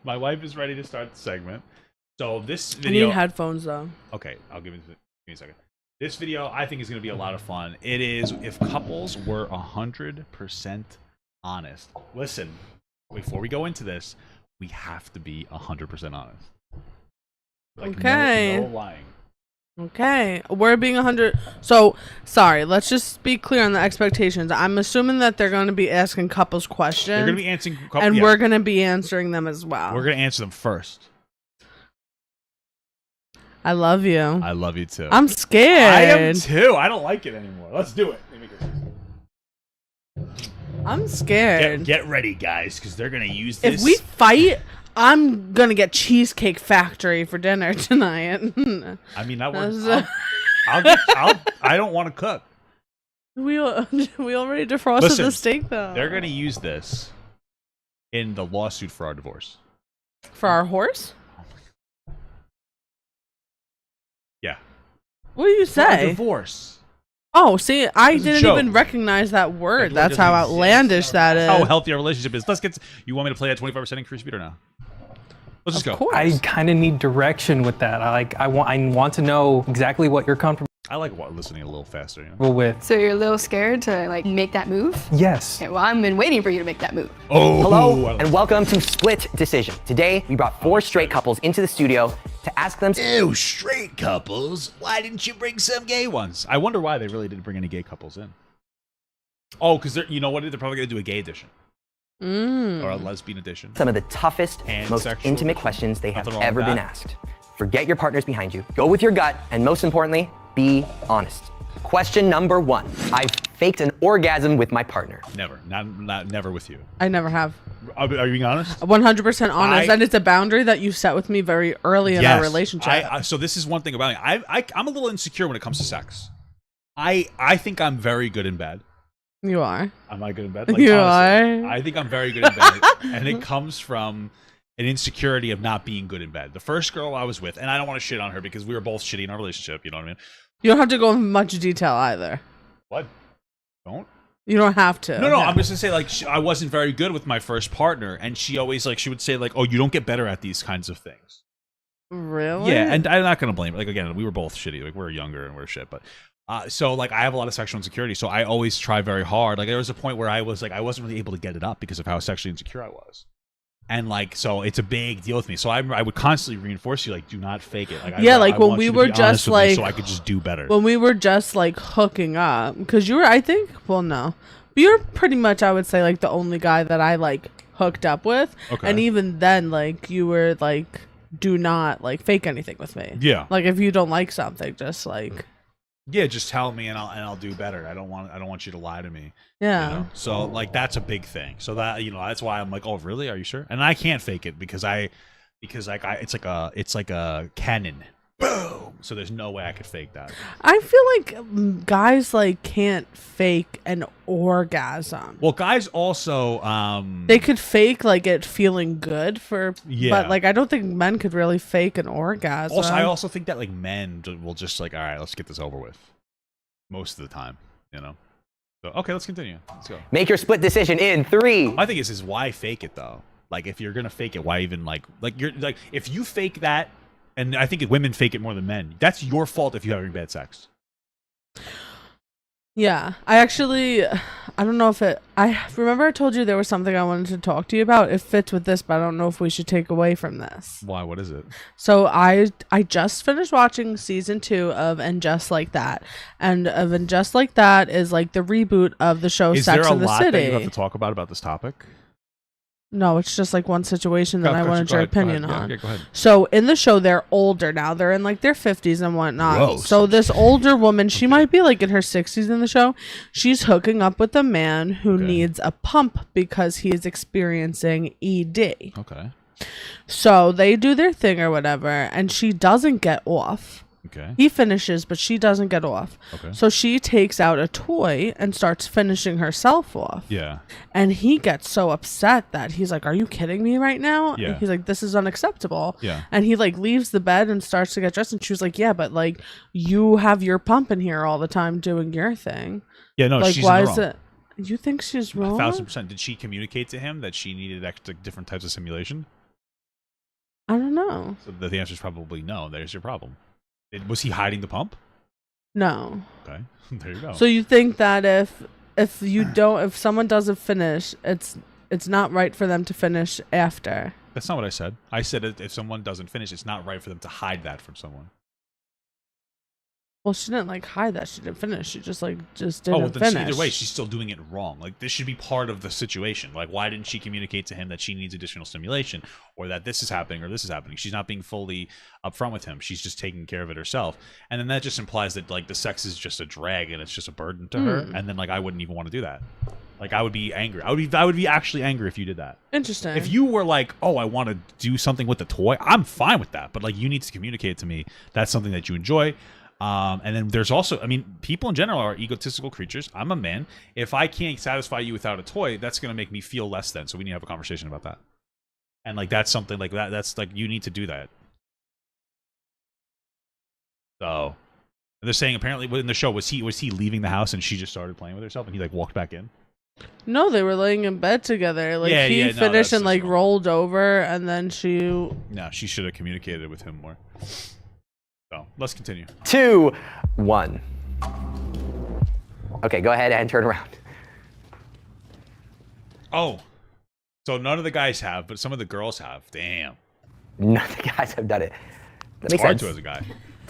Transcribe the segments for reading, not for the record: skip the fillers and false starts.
My wife is ready to start the segment. So this video. I need headphones though. Okay, I'll give me a second. This video I think is going to be a lot of fun. It is if couples were 100% honest. Listen, before we go into this, we have to be 100% honest. Like, okay. No lying. Okay, we're being 100. So, sorry, let's just be clear on the expectations. I'm assuming that they're going to be asking couples questions. They're going to be answering and we're going to be answering them as well. We're going to answer them first. I love you. I love you too. I'm scared. I am too. I don't like it anymore. Let's do it. I'm scared. Get ready, guys, because they're going to use this. If we fight, I'm going to get Cheesecake Factory for dinner tonight. I mean, that works. I don't want to cook. We already defrosted Listen, the steak, though. They're going to use this in the lawsuit for our divorce. For our horse? Yeah. What do you say? Divorce. Oh, see, I didn't even recognize that word. That's how outlandish that is. How healthy our relationship is. Let's get. You want me to play that 25% increase speed or no? Let's just go. Of course. I kind of need direction with that. I want to know exactly what you're comfortable I like listening a little faster. You know? with. So you're a little scared to like make that move? Yes. Okay, well, I've been waiting for you to make that move. Oh, hello and welcome to Split Decision. Today we brought 4 straight couples into the studio to ask them. Ew, straight couples. Why didn't you bring some gay ones? I wonder why they really didn't bring any gay couples in. Oh, because you know what? They're probably gonna do a gay edition. Or a lesbian edition. Some of the toughest, And most sexual intimate edition. questions they have Nothing wrong ever with been that. asked. Forget your partners behind you. Go with your gut, and most importantly, be honest. Question number 1. I've faked an orgasm with my partner. Never. Not never with you. I never have. Are you being honest? 100% honest. And it's a boundary that you set with me very early in our relationship. So this is one thing about me. I'm a little insecure when it comes to sex. I think I'm very good in bed. You are. Am I good in bed? Like, you honestly, are. I think I'm very good in bed. And it comes from an insecurity of not being good in bed. The first girl I was with, and I don't want to shit on her because we were both shitty in our relationship, you know what I mean? You don't have to go into much detail either. What? Don't? You don't have to. No, I'm just gonna say, like, I wasn't very good with my first partner, and she always, like, she would say, like, oh, you don't get better at these kinds of things. Really? Yeah, and I'm not gonna blame her. Like, again, we were both shitty. Like, we're younger and we're shit, but so, like, I have a lot of sexual insecurity, so I always try very hard. Like, there was a point where I was, like, I wasn't really able to get it up because of how sexually insecure I was. And, like, so it's a big deal with me. So I would constantly reinforce you, like, do not fake it. Like, yeah, I like, when want we you to were be honest just, with me like... so I could just do better. When we were just, like, hooking up. Because you were, I think... Well, no. But you're pretty much, I would say, like, the only guy that I, like, hooked up with. Okay. And even then, like, you were, like, do not, like, fake anything with me. Yeah. Like, if you don't like something, just, like... Yeah, just tell me and I'll do better. I don't want you to lie to me. Yeah. You know? So, like, that's a big thing. So that, you know, that's why I'm like, oh, really? Are you sure? And I can't fake it because it's like a cannon. Boom. So there's no way I could fake that. I feel like guys, like, can't fake an orgasm. Well, guys also They could fake, like, it feeling good for... Yeah. But, like, I don't think men could really fake an orgasm. Also, I also think that, like, men will just, like, all right, let's get this over with. Most of the time, you know? So, okay, let's continue. Let's go. Make your split decision in 3. My thing is why fake it, though? Like, if you're going to fake it, why even, like, you're, like, if you fake that, and I think women fake it more than men, that's your fault if you're having bad sex. Yeah, I don't know if I remember I told you there was something I wanted to talk to you about. It fits with this, but I don't know if we should take away from this. Why? What is it? So I just finished watching season 2 of And Just Like That. And And Just Like That is like the reboot of the show Is Sex there a and the lot City. that you have to talk about this topic? No, it's just like one situation that I wanted your opinion on. Yeah, go ahead. So in the show, they're older now. They're in like their 50s and whatnot. Gross. So this older woman, she might be like in her 60s in the show. She's hooking up with a man who needs a pump because he is experiencing ED. Okay. So they do their thing or whatever, and she doesn't get off. Okay. He finishes, but she doesn't get off. Okay. So she takes out a toy and starts finishing herself off. Yeah. And he gets so upset that he's like, are you kidding me right now? Yeah. And he's like, this is unacceptable. Yeah. And he like leaves the bed and starts to get dressed. And she was like, yeah, but like you have your pump in here all the time doing your thing. Yeah, no, Like, she's why in the is wrong. it? You think she's wrong? 1,000%. Did she communicate to him that she needed extra different types of simulation? I don't know. So the answer is probably no. There's your problem. Was he hiding the pump? No. Okay, there you go. So you think that if someone doesn't finish, it's not right for them to finish after. That's not what I said. I said if someone doesn't finish, it's not right for them to hide that from someone. Well, she didn't like hide that she didn't finish. She just didn't Then finish. either way, she's still doing it wrong. Like, this should be part of the situation. Like, why didn't she communicate to him that she needs additional stimulation, or that this is happening, or this is happening? She's not being fully upfront with him. She's just taking care of it herself. And then that just implies that, like, the sex is just a drag and it's just a burden to her. And then, like, I wouldn't even want to do that. Like, I would be angry. I would be actually angry if you did that. Interesting. If you were like, oh, I want to do something with the toy, I'm fine with that. But, like, you need to communicate to me that's something that you enjoy. And then there's also, I mean, people in general are egotistical creatures. I'm a man. If I can't satisfy you without a toy, that's going to make me feel less than. So we need to have a conversation about that. And, like, that's something like that. That's like, you need to do that. So they're saying apparently in the show, was he leaving the house and she just started playing with herself and he, like, walked back in? No, they were laying in bed together. Like, he finished that's and, like, wrong. rolled over, and then she... No, she should have communicated with him more. So let's continue. 2, 1. Okay, go ahead and turn around. Oh, so none of the guys have, but some of the girls have. Damn. None of the guys have done it. That It's makes hard sense. to as a guy.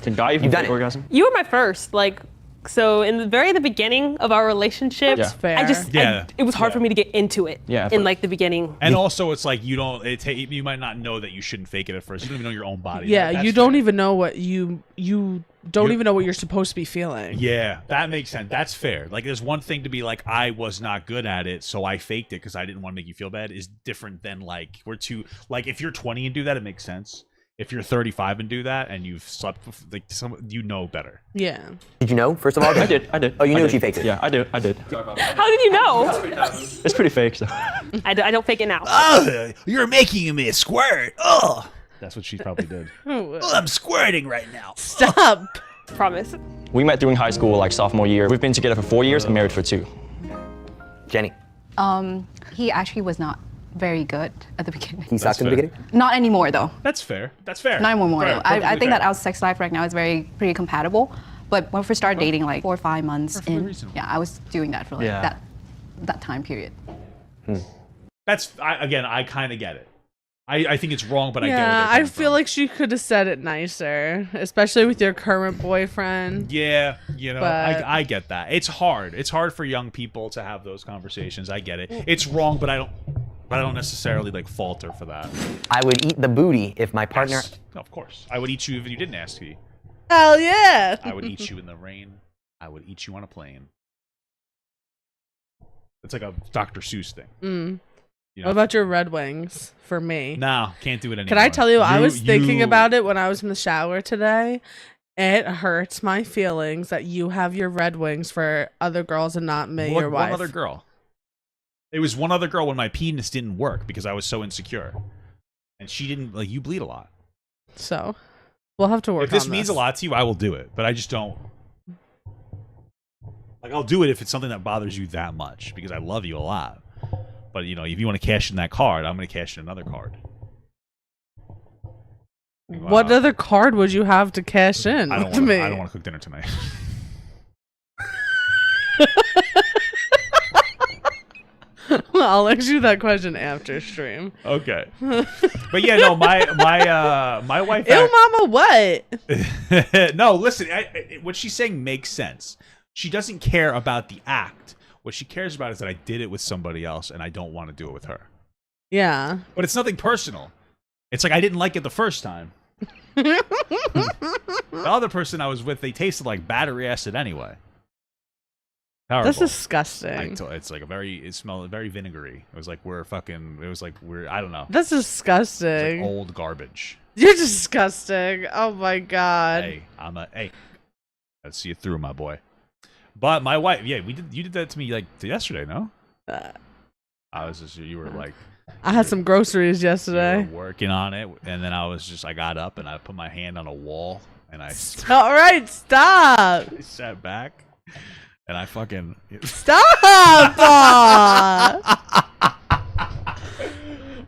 Can guy even You've done fake it. orgasm? You were my first, like, so in the beginning of our relationship, Yeah. Fair. it was hard for me to get into it Yeah, in but- like the beginning. And also, it's like you might not know that you shouldn't fake it at first. You don't even know your own body. Yeah, That's you don't fair. even know what you don't even know what you're supposed to be feeling. Yeah, that makes sense. That's fair. Like, there's one thing to be like, I was not good at it, so I faked it because I didn't want to make you feel bad. Is different than like like if you're 20 and do that, it makes sense. If you're 35 and do that, and you've slept with, like, you know better. Yeah. Did you know, first of all? I did. Oh, you I knew did. she faked it? Yeah, I did. How did you know? It's pretty fake, so. I don't fake it now. You're making me squirt. Oh, that's what she probably did. I'm squirting right now. Stop. Promise. We met during high school, like sophomore year. We've been together for 4 years and married for 2. Jenny, He actually was not very good at the beginning. he sucked in the fair. beginning? Not anymore though. That's fair. That's fair. Not anymore Fair, though. I perfectly think that fair. our sex life right now is pretty compatible. But when we first started dating, like 4 or 5 months Perfectly in, reasonable. yeah, I was doing that for like Yeah. that time period. I kind of get it. I think it's wrong, but I get where Yeah, they're I coming feel from. like she could have said it nicer, especially with your current boyfriend. Yeah, you know, But- I get that. It's hard. It's hard for young people to have those conversations. I get it. It's wrong, but I don't necessarily like falter for that. I would eat the booty if my partner... Yes, of course. I would eat you if you didn't ask me. Hell yeah. I would eat you in the rain. I would eat you on a plane. It's like a Dr. Seuss thing. You know? What about your Red Wings for me? No, can't do it anymore. Can I tell you, I was thinking about it when I was in the shower today. It hurts my feelings that you have your Red Wings for other girls and not me, your wife. One other girl. It was one other girl when my penis didn't work because I was so insecure. And she didn't, like, you bleed a lot. So, we'll have to work on If this means a lot to you, I will do it. But I just don't. Like, I'll do it if it's something that bothers you that much because I love you a lot. But, you know, if you want to cash in that card, I'm going to cash in another card. What other card would you have to cash in I with me? don't want to cook dinner tonight. Well, I'll ask you that question after stream. Okay. But yeah, no, my wife. Ew, mama, what? No, listen. What she's saying makes sense. She doesn't care about the act. What she cares about is that I did it with somebody else, and I don't want to do it with her. Yeah. But it's nothing personal. It's like I didn't like it the first time. The other person I was with, they tasted like battery acid anyway. Terrible. That's disgusting. It's like it smelled very vinegary. It was like I don't know. That's It's disgusting. like old garbage. You're disgusting. Oh my god. Hey, let's see it through, my boy. But my wife, yeah, you did that to me like yesterday, no? You were like, I had some groceries you yesterday. were working on it, and then I got up and I put my hand on a wall and I All right, stop. sat back and I fucking Stop.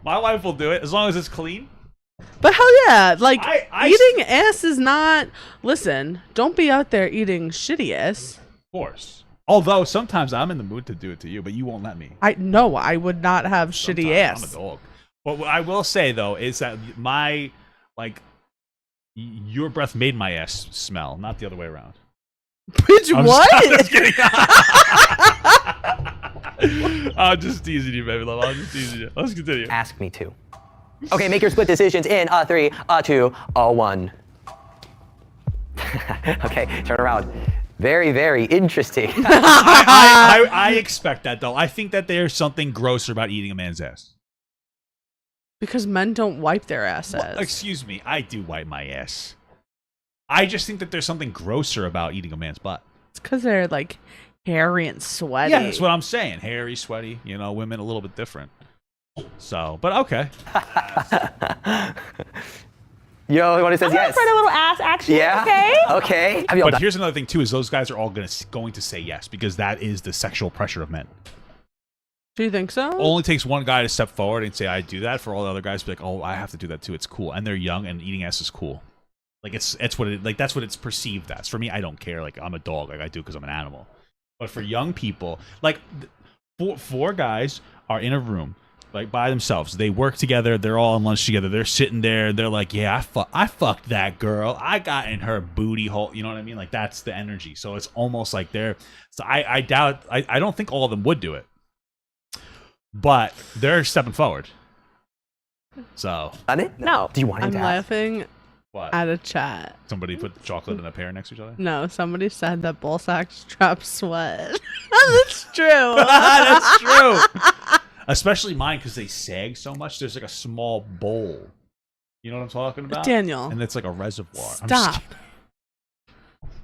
My wife will do it as long as it's clean. But hell yeah, like I eating ass is not. Listen, don't be out there eating shitty ass. Of course. Although sometimes I'm in the mood to do it to you, but you won't let me. I would not have shitty ass. I'm a dog. But what I will say though is that your breath made my ass smell, not the other way around. Bitch, what? I'm just kidding. I'm just teasing you, baby love. I'm just teasing you. Let's continue. Ask me to. Okay, make your split decisions in a 3, a 2, a 1. Okay, turn around. Very, very interesting. I expect that though. I think that there's something grosser about eating a man's ass. Because men don't wipe their asses. Well, excuse me, I do wipe my ass. I just think that there's something grosser about eating a man's butt. It's because they're like hairy and sweaty. Yeah, that's what I'm saying. Hairy, sweaty. You know, women a little bit different. So, but okay. Yo, what it says yes. For a little ass action. Yeah. Okay. Okay. Have you all But done? here's another thing too: is those guys are all going to say yes because that is the sexual pressure of men. Do you think so? It only takes one guy to step forward and say I do that for all the other guys to be like, oh, I have to do that too. It's cool, and they're young, and eating ass is cool. Like it's what it like that's what it's perceived as. For me, I don't care. Like I'm a dog. Like I do because I'm an animal. But for young people, like four guys are in a room. Like by themselves, they work together. They're all on lunch together. They're sitting there. They're like, "Yeah, I fucked that girl. I got in her booty hole." You know what I mean? Like that's the energy. So it's almost like they're. So I doubt. I don't think all of them would do it, but they're stepping forward. So Done it? No. Do you want him I'm to ask? laughing what? at a chat. Somebody put chocolate and a pear next to each other. No, somebody said that ball sacks trap sweat. That's true. That's true. Especially mine because they sag so much. There's like a small bowl. You know what I'm talking about? Daniel. And it's like a reservoir. Stop.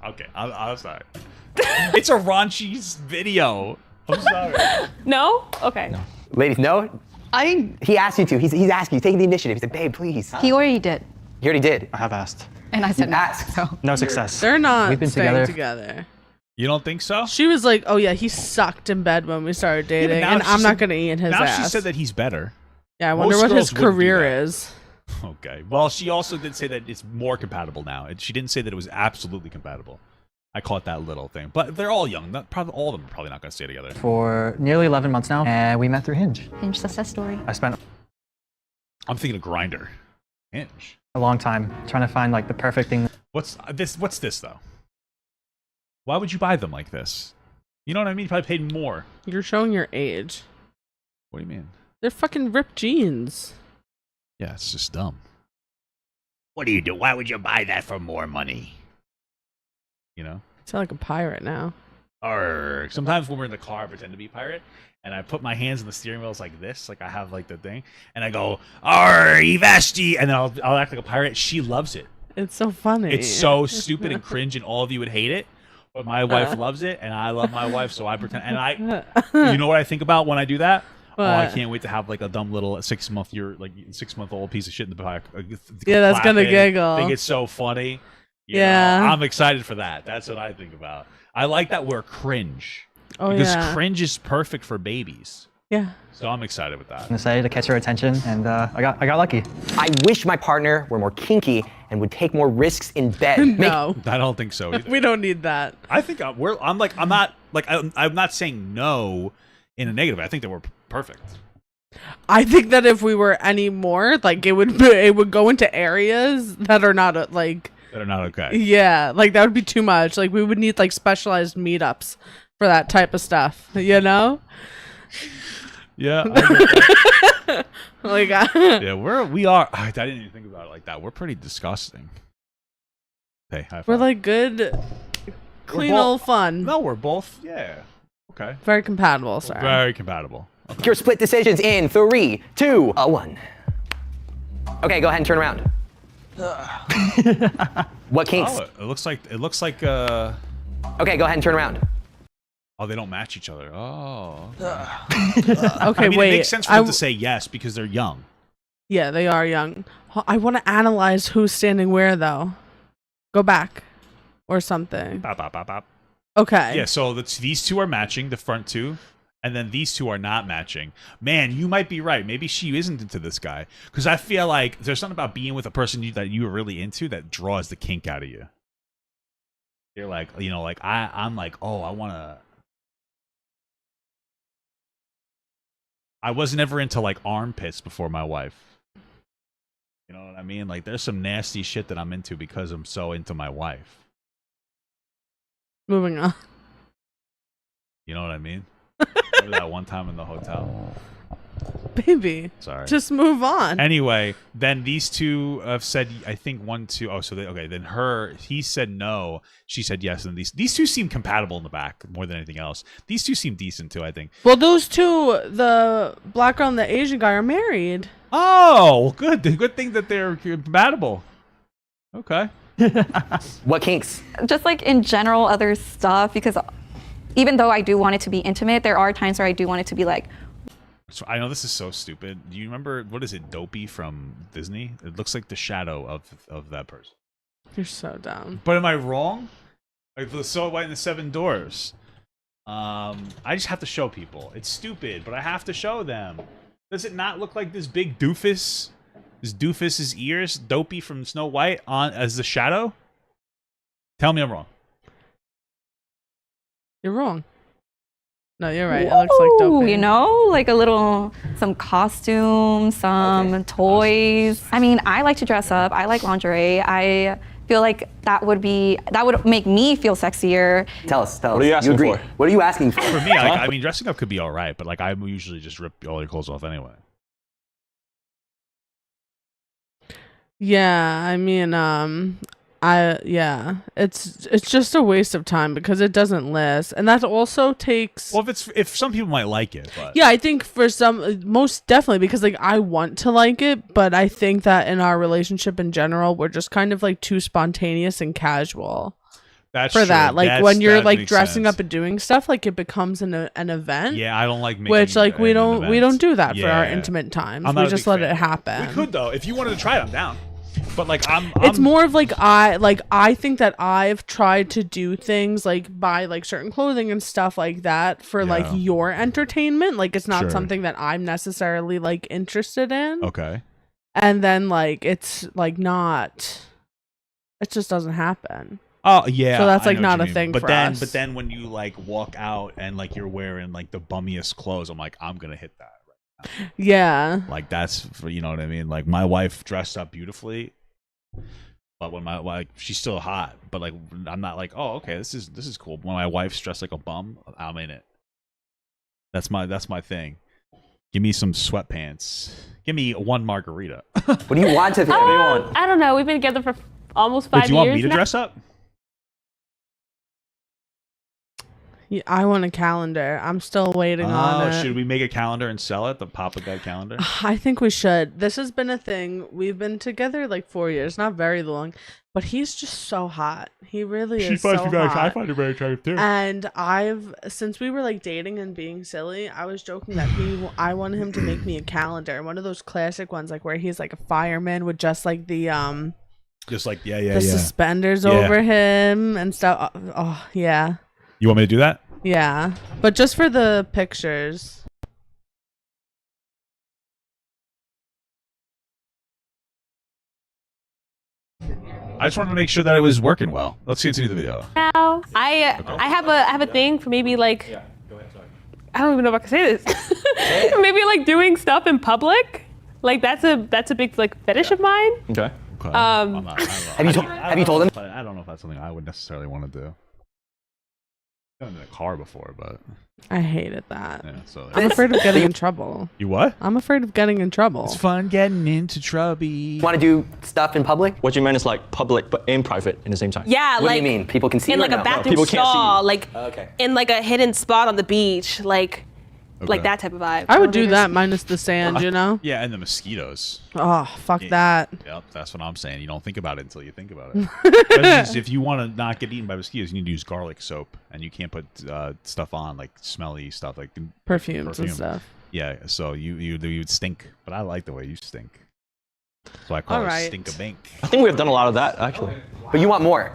Okay, I'm sorry. It's a raunchy video. I'm sorry. No? Okay. No. Ladies, no? I He asked you to. He's asking you. Taking the initiative. He's like, babe, please. he already did, He already did. I have asked. and I said no. Ask. So No success. They're not We've been staying together. together. You don't think so? She was like, "Oh yeah, he sucked in bed when we started Yeah, but dating, now and she I'm said- not gonna eat his now ass." she said that he's better. Yeah, I wonder most what his girls wouldn't do career that. is. Okay. Well, she also did say that it's more compatible now. She didn't say that it was absolutely compatible. I caught that little thing. But they're all young. Probably all of them are probably not going to stay together. For nearly 11 months now, and we met through Hinge. Hinge success story. I spent I'm thinking of Grinder. Hinge. a long time trying to find like the perfect thing. What's this though? Why would you buy them like this? You know what I mean? You probably paid more. You're showing your age. What do you mean? They're fucking ripped jeans. Yeah, it's just dumb. What do you do? Why would you buy that for more money? You know? I sound like a pirate now. Or sometimes when we're in the car, I pretend to be a pirate, and I put my hands in the steering wheels like this, like I have like the thing, and I go, "Arr, Ivesti," and then I'll act like a pirate. She loves it. It's so funny. It's so stupid and cringe, and all of you would hate it. But my wife loves it, and I love my wife, so I pretend. And you know what I think about when I do that? What? Oh, I can't wait to have like a dumb little 6-month-old piece of shit in the back. Yeah, that's gonna clapping. giggle. I think it's so funny. You Yeah. know, I'm excited for that. That's what I think about. I like that we're cringe. Oh, because yeah. cringe is perfect for babies. Yeah. So I'm excited with that. To say to catch her attention, and I got lucky. I wish my partner were more kinky and would take more risks in bed. No, I don't think so either. we don't need that. I think I'm not saying no in a negative. I think that we're perfect. I think that if we were any more, like it would go into areas that are not like. That are not okay. Yeah, like that would be too much. Like we would need like specialized meetups for that type of stuff, you know? Yeah. I get that. Like Yeah, we are. I didn't even think about it like that. We're pretty disgusting. Hey, high five. we're like good, clean both- old fun. No, we're both. Yeah. Okay. Very compatible, sir. Very compatible. Okay. Make your split decisions in 3, 2, 1. Okay, go ahead and turn around. What kinks? Oh, it looks like. Okay, go ahead and turn around. Oh, they don't match each other. Oh. Okay, I mean, wait. it makes sense for them to say yes because they're young. Yeah, they are young. I want to analyze who's standing where, though. Go back, or something. Bop, bop, bop, bop. Okay. Yeah. So these two are matching. The front two. and then these two are not matching. Man, you might be right. Maybe she isn't into this guy. Because I feel like there's something about being with a person that you are really into that draws the kink out of you. You're like, you know, like I'm like, oh, I was never into like armpits before my wife. You know what I mean? Like there's some nasty shit that I'm into because I'm so into my wife. Moving on. You know what I mean? Remember that one time in the hotel? Baby. Sorry. Just move on. Anyway, then these two have said, I think 1, 2. Oh, so okay. Then he said no. She said yes. And these two seem compatible in the back more than anything else. These two seem decent too, I think. Well, those two, the black girl and the Asian guy, are married. Oh, good. Good thing that they're compatible. Okay. What kinks? Just like in general, other stuff, because even though I do want it to be intimate, there are times where I do want it to be like. So I know this is so stupid. Do you remember, what is it, Dopey from Disney? It looks like the shadow of that person. You're so dumb. But am I wrong? Like the Snow White and the Seven Dwarfs. I just have to show people. It's stupid, but I have to show them. Does it not look like this big doofus? This doofus's ears, Dopey from Snow White, on as the shadow? Tell me I'm wrong. You're wrong. No, you're right. It looks like Dopey. You know, like a little, some costumes, some toys. I mean, I like to dress up. I like lingerie. I feel like that would make me feel sexier. Tell us. What are you asking for? What are you asking for? For me, I mean, dressing up could be all right, but like I usually just rip all your clothes off anyway. Yeah, I mean, it's just a waste of time because it doesn't last, and that also takes. Well, if some people might like it, but yeah, I think for some, most definitely, because like I want to like it, but I think that in our relationship in general, we're just kind of like too spontaneous and casual. that's for true. that, like when you're that like makes dressing sense. up and doing stuff, like it becomes an event. Yeah, I don't like making Which like we an don't event. do that for our Yeah. intimate times. I'm not We a just big let fan. it happen. We could though, if you wanted to try it, I'm down. But like It's more of like I think that I've tried to do things like buy like certain clothing and stuff like that for like Yeah. your entertainment. Like it's not Sure. something that I'm necessarily like interested in. Okay. And then like it's like not. It just doesn't happen. Oh yeah. So that's, I like, know what not you a mean. thing But for then, us. but then when you like walk out and like you're wearing like the bummiest clothes, I'm like, I'm gonna hit that. Yeah. Like that's for, you know what I mean. Like my wife dressed up beautifully, but when she's still hot, but like I'm not like, oh okay, this is cool. When my wife's dressed like a bum, I'm in it. That's my thing. Give me some sweatpants. Give me one margarita. What do you want to do? I don't know. We've been together for almost 5 Wait, years. do you want me to now. dress up? Yeah, I want a calendar. I'm still waiting on it. Should we make a calendar and sell it? The Papa Guide calendar? I think we should. This has been a thing. We've been together like 4 years, not very long, but he's just so hot. He really is so hot. I find her very attractive too. And since we were like dating and being silly, I was joking that I wanted him to make me a calendar, one of those classic ones, like where he's like a fireman with just like the Just like the suspenders over him and stuff. Oh yeah. You want me to do that? Yeah, but just for the pictures. I just wanted to make sure that it was working well. Let's continue the video. Now, I have a thing for maybe like I don't even know if I can say this. Maybe like doing stuff in public. Like that's a big like fetish of mine. Okay. Okay. I don't know. Have you told him? I don't know if that's something I would necessarily want to do. I've done it in a car before, but I hated that. yeah. So I'm afraid of getting in trouble. you what? I'm afraid of getting in trouble. It's fun getting into trouble. Want to do stuff in public? What you meant is like public but in private in the same time. Yeah, What like do you mean? People can see in you like or a no? bathroom People can't see stall, you. like Okay. in like a hidden spot on the beach, like Okay. that type of vibe. I would do that minus the sand, you know? Yeah, and the mosquitoes. Oh, fuck that. Yep, that's what I'm saying. You don't think about it until you think about it. But it's just, if you want to not get eaten by mosquitoes, you need to use garlic soap, and you can't put stuff on like smelly stuff like Perfumes and perfume. stuff. Yeah, so you would stink, but I like the way you stink. So I call All it right. stink a bink. I think we've done a lot of that actually. But you want more.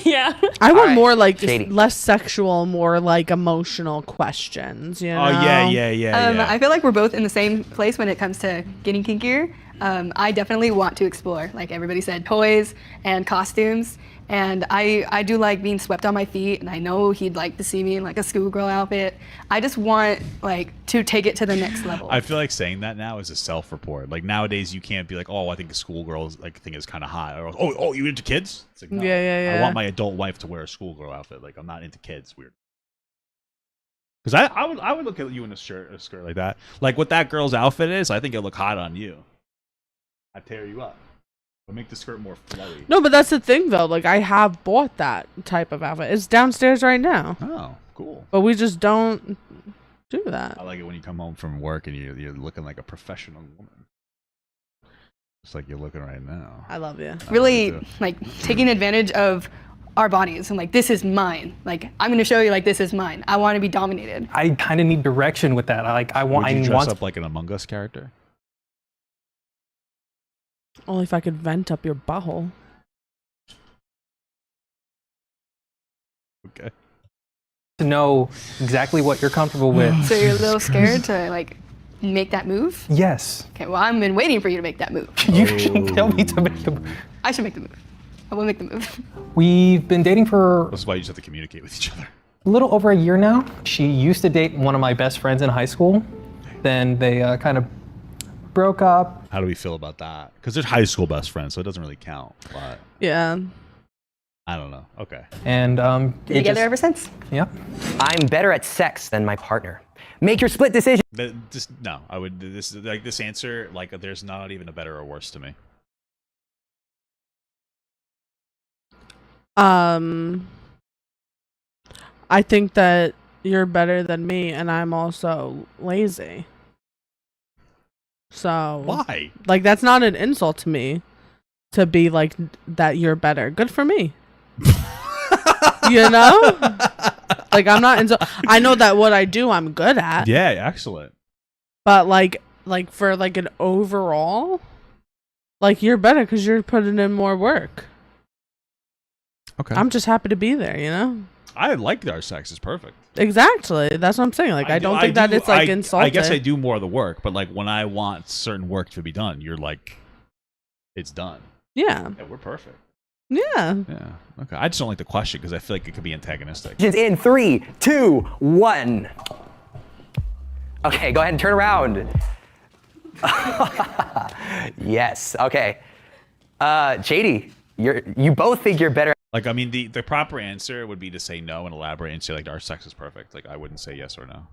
Yeah. I want right, more like Shady. less sexual, more like emotional questions. You know? Oh yeah. I feel like we're both in the same place when it comes to getting kinkier. I definitely want to explore, like everybody said, toys and costumes. And I do like being swept on my feet, and I know he'd like to see me in like a schoolgirl outfit. I just want like to take it to the next level. I feel like saying that now is a self-report. Like nowadays, you can't be like, "Oh, I think a schoolgirl's like thing is kind of hot," or "Oh, you into kids?" It's like, no. Yeah. I want my adult wife to wear a schoolgirl outfit. Like I'm not into kids. Weird. Because I would look at you in a skirt like that. Like what that girl's outfit is, I think it'd look hot on you. I'd tear you up. But make the skirt more flowy. No, but that's the thing though. Like I have bought that type of outfit. It's downstairs right now. Oh, cool. But we just don't do that. I like it when you come home from work and you're looking like a professional woman. Just like you're looking right now. I love you. Really like taking advantage of our bodies and like, this is mine. Like, I'm going to show you like, this is mine. I want to be dominated. I kind of need direction with that. Would you dress up like an Among Us character? Only if I could vent up your butthole. Okay. to know exactly what you're comfortable with. So you're a little scared to like make that move? Yes. Okay, well, I've been waiting for you to make that move. You shouldn't tell me to make the move. I should make the move. I will make the move. We've been dating for That's why you just have to communicate with each other. a little over a year now. She used to date one of my best friends in high school. Then they kind of broke up. How do we feel about that? Because they're high school best friends, so it doesn't really count. But Yeah. I don't know. Okay. And Been together ever since. Yeah. I'm better at sex than my partner. Make your split decision. Just no. I would. This like this answer. Like there's not even a better or worse to me. I think that you're better than me, and I'm also lazy. So Why? like that's not an insult to me to be like that you're better. Good for me. You know? Like I'm not I know that what I do I'm good at. Yeah. Excellent. But like for like an overall, like you're better because you're putting in more work. Okay. I'm just happy to be there, you know? I like our sex. It's perfect. Exactly. That's what I'm saying. Like I don't think that it's like insulting. I guess I do more of the work, but like when I want certain work to be done, you're like, it's done. Yeah. Yeah, we're perfect. Yeah. Yeah. Okay. I just don't like the question because I feel like it could be antagonistic. In 3, 2, 1. Okay, go ahead and turn around. Yes. Okay. JD, you both think you're better Like, I mean, the proper answer would be to say no and elaborate and say like our sex is perfect. Like, I wouldn't say yes or no.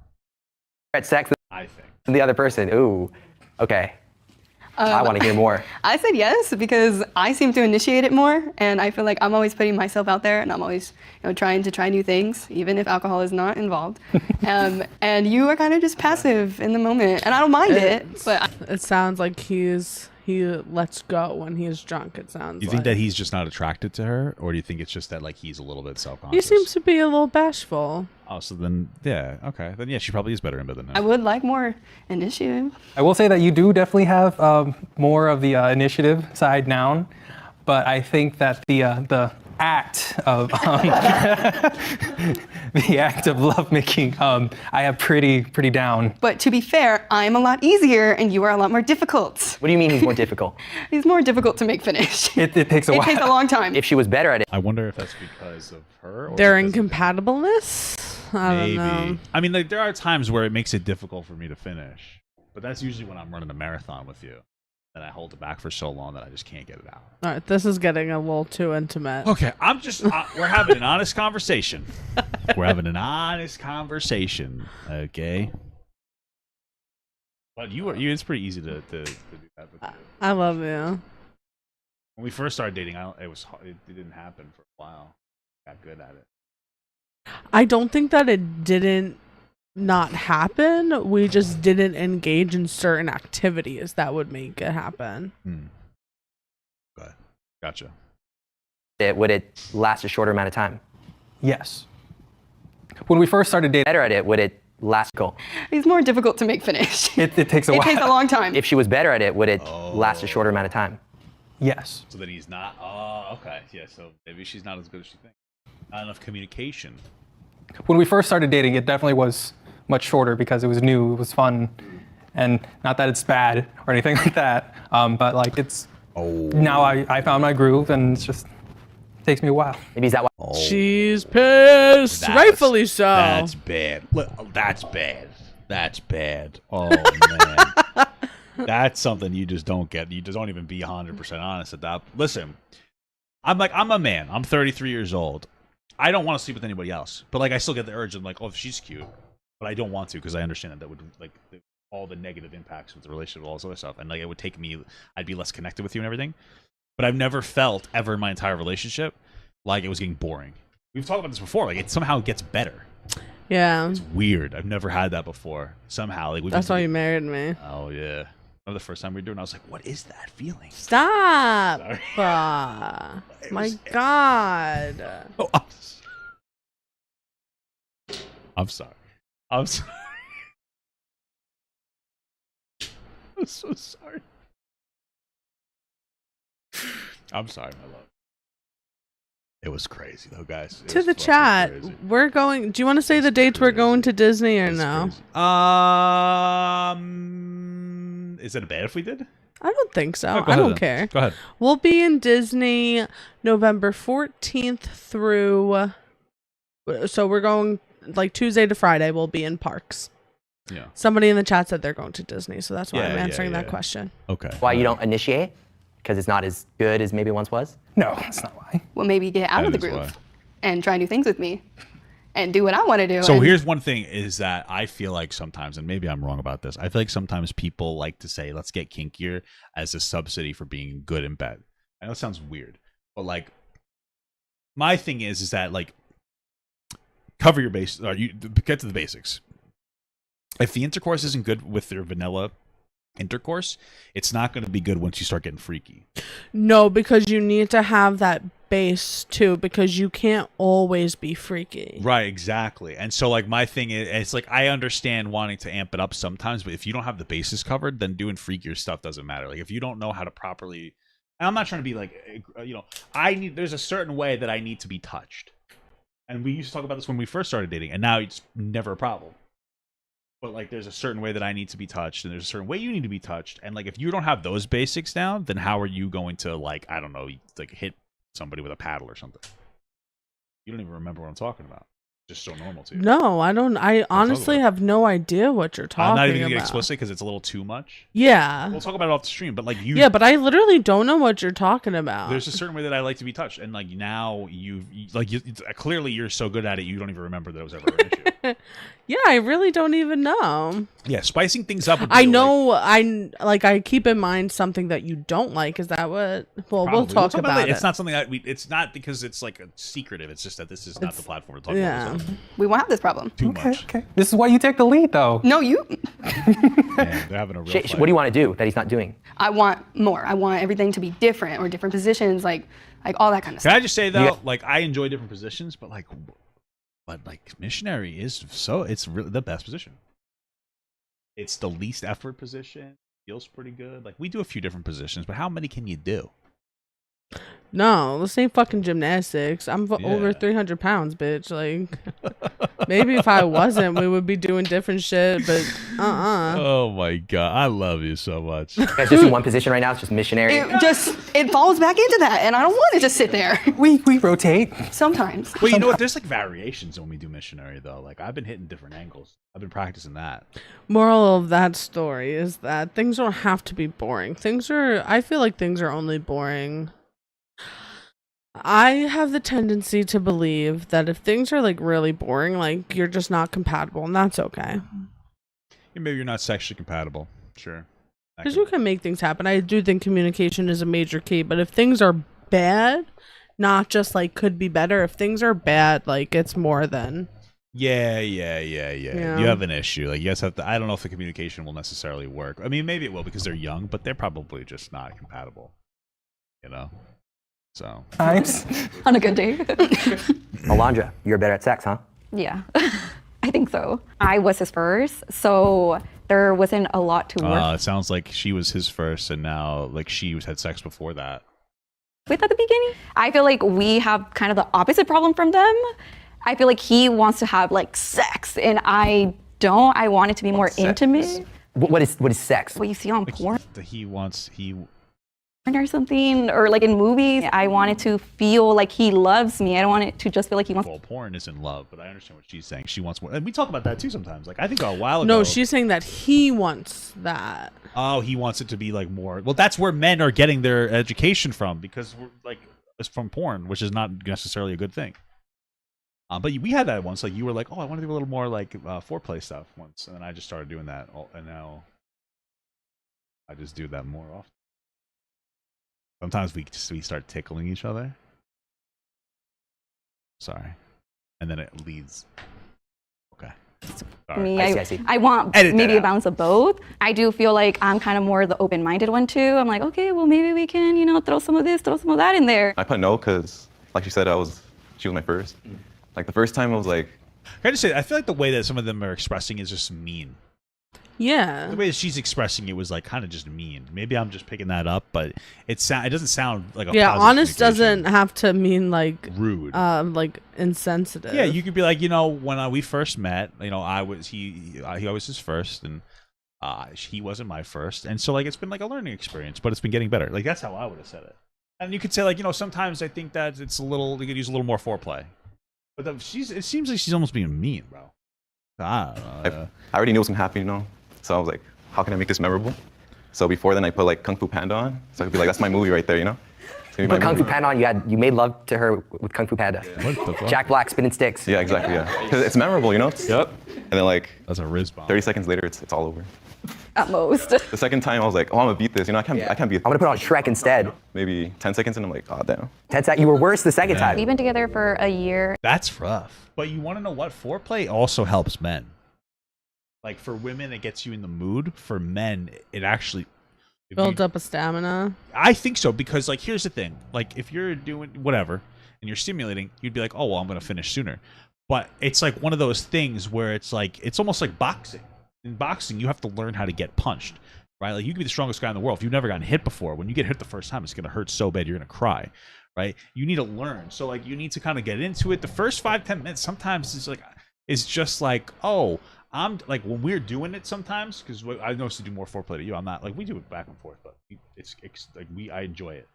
at sex I think. than the other person. Ooh. Okay. I want to hear more. I said yes because I seem to initiate it more, and I feel like I'm always putting myself out there, and I'm always, trying to try new things, even if alcohol is not involved. And you are kind of just passive in the moment, and I don't mind it. But It sounds like he lets go when he's drunk. It sounds. Do you think that he's just not attracted to her, or do you think it's just that like he's a little bit he self-conscious? seems to be a little bashful. Oh, so then yeah, okay, then yeah, she probably is better in bed than I him. would like more initiative. I will say that you do definitely have more of the initiative side now, but I think that the act of the act of lovemaking, I have pretty down. But to be fair, I'm a lot easier, and you are a lot more difficult. What do you mean he's more difficult? He's more difficult to make finish. It takes a It while. takes a long time. If she was better at it, I wonder if that's because of her. Or Their because of him. incompatibleness. I don't know. Maybe. I mean, like there are times where it makes it difficult for me to finish, but that's usually when I'm running a marathon with you, and I hold it back for so long that I just can't get it out. All right, this is getting a little too intimate. Okay, I'm just we're having an honest conversation. We're having an honest conversation, okay? But you it's pretty easy to do that with you. I love you. When we first started dating, it didn't happen for a while. Got good at it. I don't think that it didn't not happen. We just didn't engage in certain activities that would make it happen. Okay, gotcha. would it last a shorter amount of time? Yes. When we first started dating, Better at it, would it last? Cool. He's more difficult to make finish. it takes a It while. takes a long time. If she was better at it, would it last a shorter amount of time? Yes. So that he's not. Oh, okay. Yeah. So maybe she's not as good as she thinks. Not enough communication. When we first started dating, it definitely was much shorter because it was new, it was fun, and not that it's bad or anything like that, but like it's. Now I found my groove, and it's just takes me a while. Maybe is that why? She's pissed. Rightfully so. That's bad. That's bad. That's bad. Oh man. That's something you just don't get. You just don't even be 100% honest at that. Listen, I'm a man. I'm 33 years old. I don't want to sleep with anybody else, but like I still get the urge of like, oh, she's cute, but I don't want to because I understand that would like all the negative impacts with the relationship, all this other stuff, and like it would take me. I'd be less connected with you and everything. But I've never felt ever in my entire relationship like it was getting boring. We've talked about this before. Like it somehow gets better. Yeah. It's weird. I've never had that before. Somehow, like that's why you married me. Oh yeah. Remember the first time we were doing it, I was like, what is that feeling? Stop. Sorry. My God. Oh, I'm sorry. I'm sorry. I'm so sorry. I'm sorry, my love. It was crazy though, guys. To the chat, we're going. Do you want to say the dates we're going to Disney or no? Is it bad if we did? I don't think so. Oh, I don't care. Go ahead. We'll be in Disney November 14th through. So we're going like Tuesday to Friday. We'll be in parks. Yeah. Somebody in the chat said they're going to Disney, so that's why I'm Yeah, answering yeah. that question. Okay. Why you don't initiate? Because it's not as good as maybe it once was? No, that's not why. Well, maybe get out of the That is groove why. and try new things with me and do what I want to do. So and here's one thing is that I feel like sometimes, and maybe I'm wrong about this, I feel like sometimes people like to say, let's get kinkier as a subsidy for being good in bed. I know it sounds weird, but like my thing is that like cover your base, or you get to the basics. If the intercourse isn't good with your vanilla intercourse, it's not going to be good once you start getting freaky. No, because you need to have that base too, because you can't always be freaky. Right, exactly. And so like my thing is, it's like I understand wanting to amp it up sometimes, but if you don't have the bases covered, then doing freakier stuff doesn't matter. Like if you don't know how to properly, and I'm not trying to be like, there's a certain way that I need to be touched. And we used to talk about this when we first started dating, and now it's never a problem. But like there's a certain way that I need to be touched, and there's a certain way you need to be touched. And like if you don't have those basics down, then how are you going to like, I don't know, like hit somebody with a paddle or something? You don't even remember what I'm talking about. Just so normal to you. No, I don't. I honestly have no idea what you're talking about. I'm not even gonna get explicit because it's a little too much. Yeah. We'll talk about it off the stream, but like you. Yeah, but I literally don't know what you're talking about. There's a certain way that I like to be touched, and like now clearly you're so good at it, you don't even remember that it was ever an issue. Yeah, I really don't even know. Yeah, spicing things up. I know. I keep in mind something that you don't like. Is that what? Well, Probably. we'll talk about it. It's not something that it's not because it's like a secretive. It's just that this is not the platform to talk about this stuff. we won't have this problem. Too much. Okay. This is why you take the lead, though. No, you. Man, they're having a real fight. What do you want to do that he's not doing? I want more. I want everything to be different or different positions, like all that kind of Can stuff. I just say though, Yeah. like I enjoy different positions, but like missionary is it's really the best position. It's the least effort position. Feels pretty good. Like we do a few different positions, but how many can you do? No, this ain't fucking gymnastics. I'm over 300 pounds, bitch. Like, maybe if I wasn't, we would be doing different shit, but Oh my god, I love you so much. You guys just in one position right now. It's just missionary. It falls back into that, and I don't want to just sit there. We rotate. Sometimes. Well, you know what? There's like variations when we do missionary though. Like I've been hitting different angles. I've been practicing that. Moral of that story is that things don't have to be boring. I feel like things are only boring. I have the tendency to believe that if things are like really boring, like you're just not compatible, and that's okay. Maybe you're not sexually compatible. Sure. Because you can make things happen. I do think communication is a major key, but if things are bad, not just like could be better, if things are bad, like it's more than. Yeah. You have an issue. Like you guys have to. I don't know if the communication will necessarily work. I mean, maybe it will because they're young, but they're probably just not compatible. You know. So. Times. On a good day. Alondra, you're better at sex, huh? Yeah, I think so. I was his first, so there wasn't a lot to work It sounds like she was his first, and now like she had sex before that. with at the beginning. I feel like we have kind of the opposite problem from them. I feel like he wants to have like sex, and I don't. I want it to be more intimate. What is sex? What you see on porn He or something, or like in movies. I want it to feel like he loves me. I don't want it to just feel like he wants. well, porn is in love, but I understand what she's saying. She wants more, and we talk about that too sometimes. Like I think a while ago. No, she's saying that he wants that. Oh, he wants it to be like more. Well, that's where men are getting their education from, because we're like it's from porn, which is not necessarily a good thing. But we had that once. Like you were like, "Oh, I want to do a little more like foreplay stuff" once, and then I just started doing that, and now I just do that more often. Sometimes we start tickling each other. Sorry, and then it leads. Okay. Sorry. Me, I see. I want Edit that maybe a out. balance of both. I do feel like I'm kind of more the open-minded one too. I'm like, okay, well maybe we can, you know, throw some of this, throw some of that in there. I put no because, like she said, she was my first. Like the first time I was like, Can I just say, I feel like the way that some of them are expressing is just mean. Yeah. The way that she's expressing it was like kind of just mean. Maybe I'm just picking that up, but it doesn't sound like a Yeah, positive honest communication. doesn't have to mean like Rude. like insensitive. Yeah, you could be like, you know, when we first met, you know, he was his first, and he wasn't my first, and so like it's been like a learning experience, but it's been getting better. Like that's how I would have said it. And you could say like, you know, sometimes I think that it's you could use a little more foreplay, but it seems like she's almost being mean, bro. I don't know. I already knew it was gonna happen, you know. So I was like, how can I make this memorable? So before then, I put like Kung Fu Panda on, so I could be like, that's my movie right there, you know. So You put Kung Fu Panda on. You made love to her with Kung Fu Panda. What the fuck? Jack Black spinning sticks. Yeah, exactly. Yeah, because it's memorable, you know. Yep. And then like That's a Riz bomb. 30 seconds later, it's all over. At most. The second time, I was like, oh, I'm gonna beat this. You know, I can't beat. I'm gonna put on Shrek instead. Maybe 10 seconds, and I'm like, oh damn. You were worse the second time. We've been together for a year. That's rough. But you want to know what? Foreplay also helps men. Like for women, it gets you in the mood. For men, it actually build up a stamina. I think so, because like here's the thing. Like if you're doing whatever and you're stimulating, you'd be like, oh well, I'm gonna finish sooner. But it's like one of those things where it's like it's almost like boxing. In boxing, you have to learn how to get punched, right? Like you can be the strongest guy in the world. If you've never gotten hit before, when you get hit the first time, it's gonna hurt so bad you're gonna cry, right? You need to learn. So like you need to kind of get into it. The first 5-10 minutes, sometimes it's just like, oh, I'm like when we're doing it sometimes, because I noticed to do more foreplay to you. I'm not like we do it back and forth, but it's like I enjoy it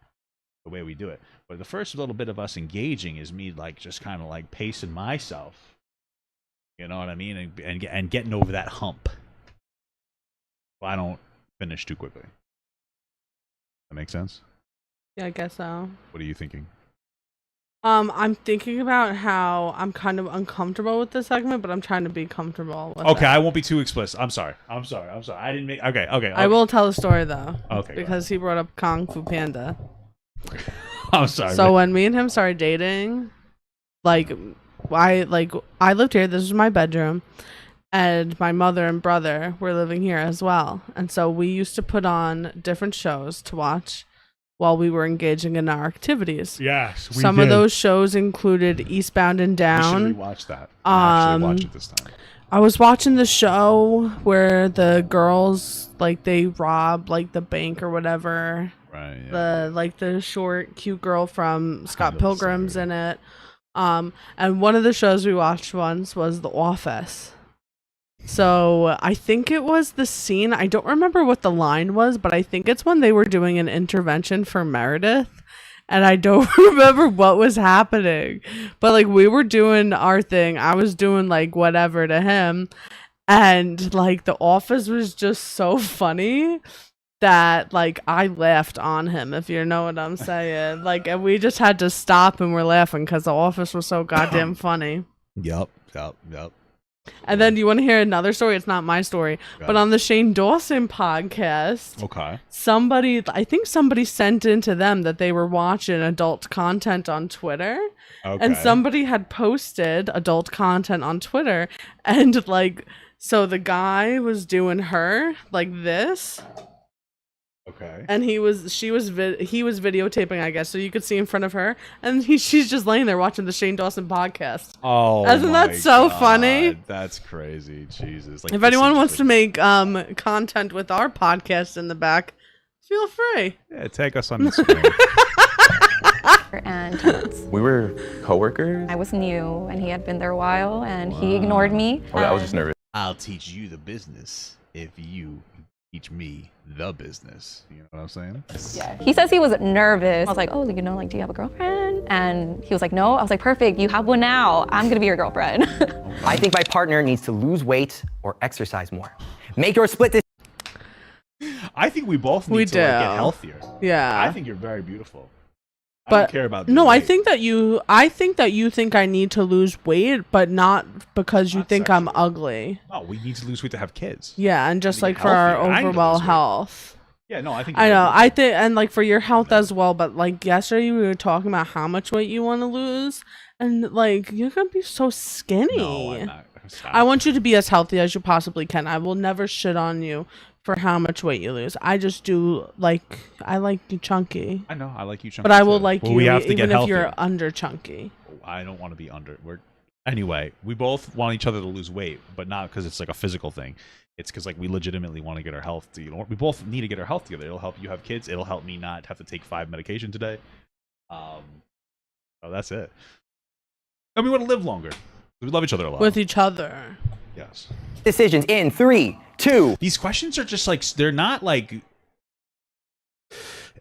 the way we do it. But the first little bit of us engaging is me like just kind of like pacing myself, you know what I mean, and getting over that hump. So I don't finish too quickly. That makes sense. Yeah, I guess so. What are you thinking? I'm thinking about how I'm kind of uncomfortable with this segment, but I'm trying to be comfortable with Okay, it. I won't be too explicit. I'm sorry. I didn't make. Okay. I will tell a story though. Okay, go Because he brought up Kung Fu Panda. I'm sorry. So when me and him started dating, I lived here. This was my bedroom, and my mother and brother were living here as well. And so we used to put on different shows to watch while we were engaging in our activities. Yes, we Some did. of those shows included Eastbound and We Down. should rewatch that. Actually watch it this time. I was watching the show where the girls they rob the bank or whatever. Right. Yeah. The short cute girl from Scott know the Pilgrim's in it. And one of the shows we watched once was The Office. So I think it was the scene. I don't remember what the line was, but I think it's when they were doing an intervention for Meredith. And I don't remember what was happening. But we were doing our thing. I was doing whatever to him. And The Office was just so funny that I laughed on him, if you know what I'm saying. And we just had to stop and we're laughing because The Office was so goddamn funny. Yep. And then you want to hear another story? It's not my story, but on the Shane Dawson podcast, Okay. I think somebody sent in to them that they were watching adult content on Twitter. Okay. And somebody had posted adult content on Twitter, and so the guy was doing her like this. Okay. And he was videotaping, I guess, so you could see in front of her, and she's just laying there watching the Shane Dawson podcast. Oh, isn't that so funny? That's crazy, Jesus! Like, if anyone wants to make content with our podcast in the back, feel free. Yeah, take us on Instagram. And tenants. We were coworkers. I was new, and he had been there a while, and he ignored me. Okay, I was just nervous. I'll teach you the business if you teach me the business. You know what I'm saying? Yeah. He says he was nervous. I was like, oh, you know, like, do you have a girlfriend? And he was like, no. I was like, perfect. You have one now. I'm gonna be your girlfriend. I think my partner needs to lose weight or exercise more. Make your split I think we both need to like, get healthier. Yeah. I think you're very beautiful. I But don't care about no, I weight. think that you think I need to lose weight, but not because you Not think I'm sexually. ugly. No, we need to lose weight to have kids. Yeah, and just To like get for our healthier. I need to overall lose weight. health. Yeah, no, I think I you're know. very I think, and like for your health as well. But like yesterday, we were talking about how much weight you want to lose, and like you're gonna be so skinny. No, I'm not. Stop. I want you to be as healthy as you possibly can. I will never shit on you for how much weight you lose. I just do like I like you chunky, I know. I like you chunky. but I will too. like Well, you we have to even get if you're healthier. under chunky. I don't want to be under. Anyway, we both want each other to lose weight, but not because it's like a physical thing. It's because like we legitimately want to get our health. We both need to get our health together. It'll help you have kids. It'll help me not have to take 5 medication today. So that's it. And we want to live longer. We love each other a lot. With each other. Yes. decisions in 3, 2. These questions are just like they're not like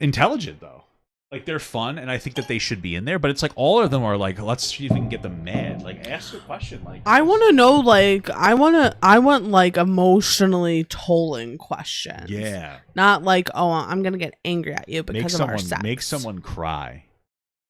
intelligent though. Like they're fun, and I think that they should be in there. But it's like all of them are like, let's see if we can get them mad. Like ask a question. Like I want to know, like, I want like emotionally tolling questions. yeah, Not like, oh, I'm gonna get angry at you because of our sex. make someone cry.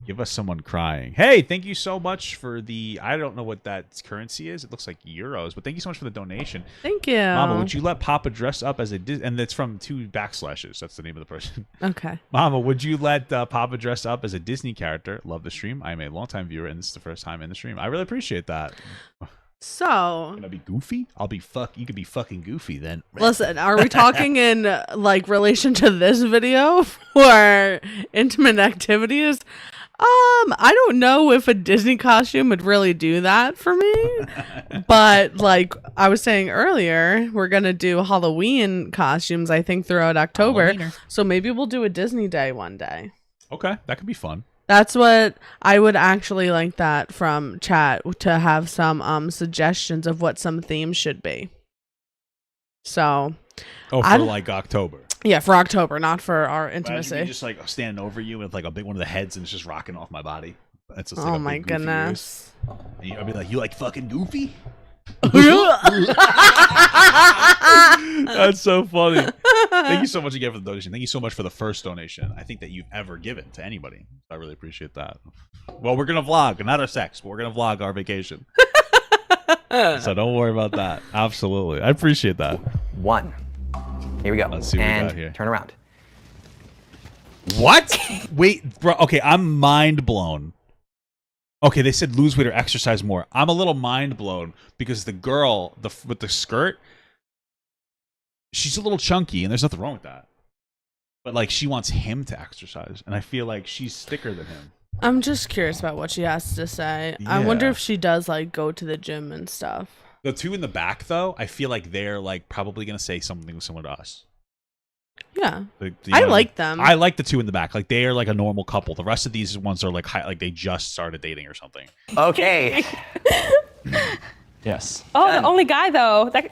Give us someone crying. Hey, thank you so much for the. I don't know what that currency is. It looks like euros, but thank you so much for the donation. Thank you. Mama, would you let Papa dress up as a and it's from 2 backslashes. That's the name of the person. Okay. Mama, would you let Papa dress up as a Disney character? Love the stream. I'm a longtime viewer, and this is the first time in the stream. I really appreciate that. So, Can I be Goofy? You could be fucking Goofy then. listen, are we talking in like relation to this video for intimate activities? I don't know if a Disney costume would really do that for me. But like I was saying earlier, we're going to do Halloween costumes, I think, throughout October. Halloweener. So maybe we'll do a Disney day one day. Okay, that could be fun. That's what I would actually like that from chat, to have some suggestions of what some themes should be. So, Oh, for like October. yeah, for October, not for our Imagine intimacy. me just like standing over you with like a big one of the heads, and it's just rocking off my body. That's just, like, Oh a my big goofy goodness. voice. And I'll be like, you like fucking Goofy? That's so funny. Thank you so much again for the donation. Thank you so much for the first donation I think that you've ever given to anybody. I really appreciate that. Well, we're gonna vlog, not our sex, but we're gonna vlog our vacation. So don't worry about that. Absolutely, I appreciate that. 1. Here we go. Let's see what we and got here. turn around. What? Wait, bro. Okay, I'm mind blown. Okay, they said lose weight or exercise more. I'm a little mind blown because the girl, with the skirt, she's a little chunky, and there's nothing wrong with that. But like, she wants him to exercise, and I feel like she's thicker than him. I'm just curious about what she has to say. I wonder Yeah. if she does like go to the gym and stuff. The 2 in the back, though, I feel like they're like probably gonna say something similar to us. Yeah. Like, I know, like them. I like the 2 in the back. Like they are like a normal couple. The rest of these ones are like like they just started dating or something. Okay. Yes. Oh, the only guy though. That,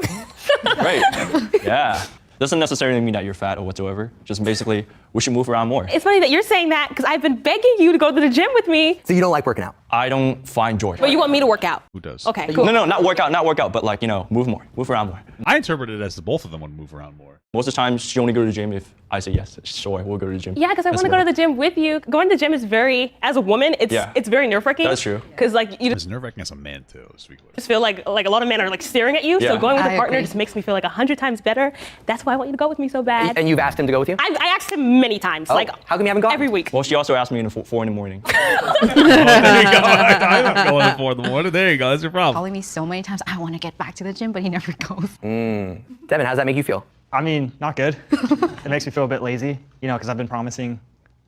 Right. Yeah. Doesn't necessarily mean that you're fat or whatsoever. Just basically, we should move around more. it's funny that you're saying that because I've been begging you to go to the gym with me, So you don't like working out? I don't find joy. but you want me to work out. Who does? Okay, cool. No, not work out, but like, move more, move around more. I interpret it as the both of them would move around more. Most of the time, she only go to the gym if I say yes. Sure, we'll go to the gym. Yeah, because I want to go to the gym with you. Going to the gym is very, as a woman, it's very nerve-wracking. That's true. Because like you It's nerve-wracking as a man too. just feel like a lot of men are like staring at you. So Yeah. going with I a partner agree. just makes me feel like 100 times better. That's why I want you to go with me so bad. And you've asked him to go with you? I asked him many times, Oh, like how come you haven't gone? every week. Well, she also asked me in 4 in the morning. Oh, there you go. I'm going at 4 in the morning. There you go. That's your problem. Calling me so many times, I want to get back to the gym, but he never goes. Devin, how does that make you feel? I mean, not good. It makes me feel a bit lazy, you know, because I've been promising,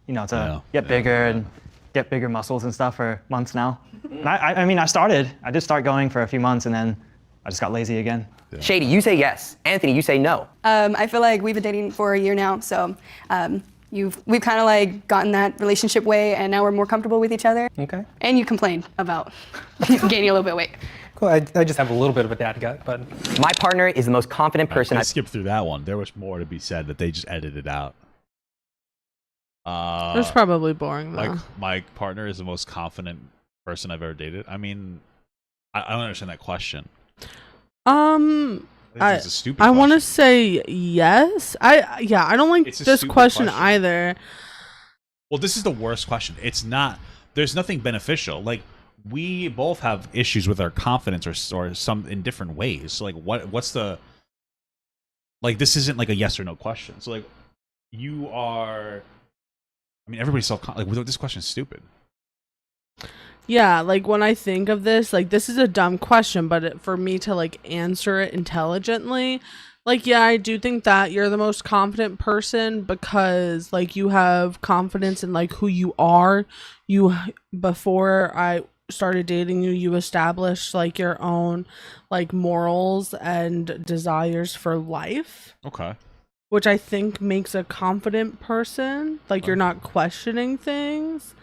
you know, to get bigger and get bigger muscles and stuff for months now. And I mean, I did start going for a few months, and then I just got lazy again. Yeah. Shady, you say yes. Anthony, you say no. I feel like we've been dating for a year now, so we've kind of like gotten that relationship way, and now we're more comfortable with each other. Okay. And you complained about gaining a little bit of weight. Cool. I just have a little bit of a dad gut, but my partner is the most confident person. I skipped through that one. There was more to be said that they just edited out. It's probably boring though. My partner is the most confident person I've ever dated. I mean, I don't understand that question. It's a stupid I question. want to say yes. I don't like this question either. Well, this is the worst question. It's not. There's nothing beneficial. Like, we both have issues with our confidence or some in different ways. So, like, what's the, like, this isn't like a yes or no question. So, like, you are, I mean, everybody's like, this question is stupid. Yeah, like, when I think of this, like, this is a dumb question, but for me to, like, answer it intelligently, like, yeah, I do think that you're the most confident person because, like, you have confidence in, like, who you are. Before I started dating you, you established, like, your own, like, morals and desires for life. Okay. Which I think makes a confident person. Like, you're not questioning things.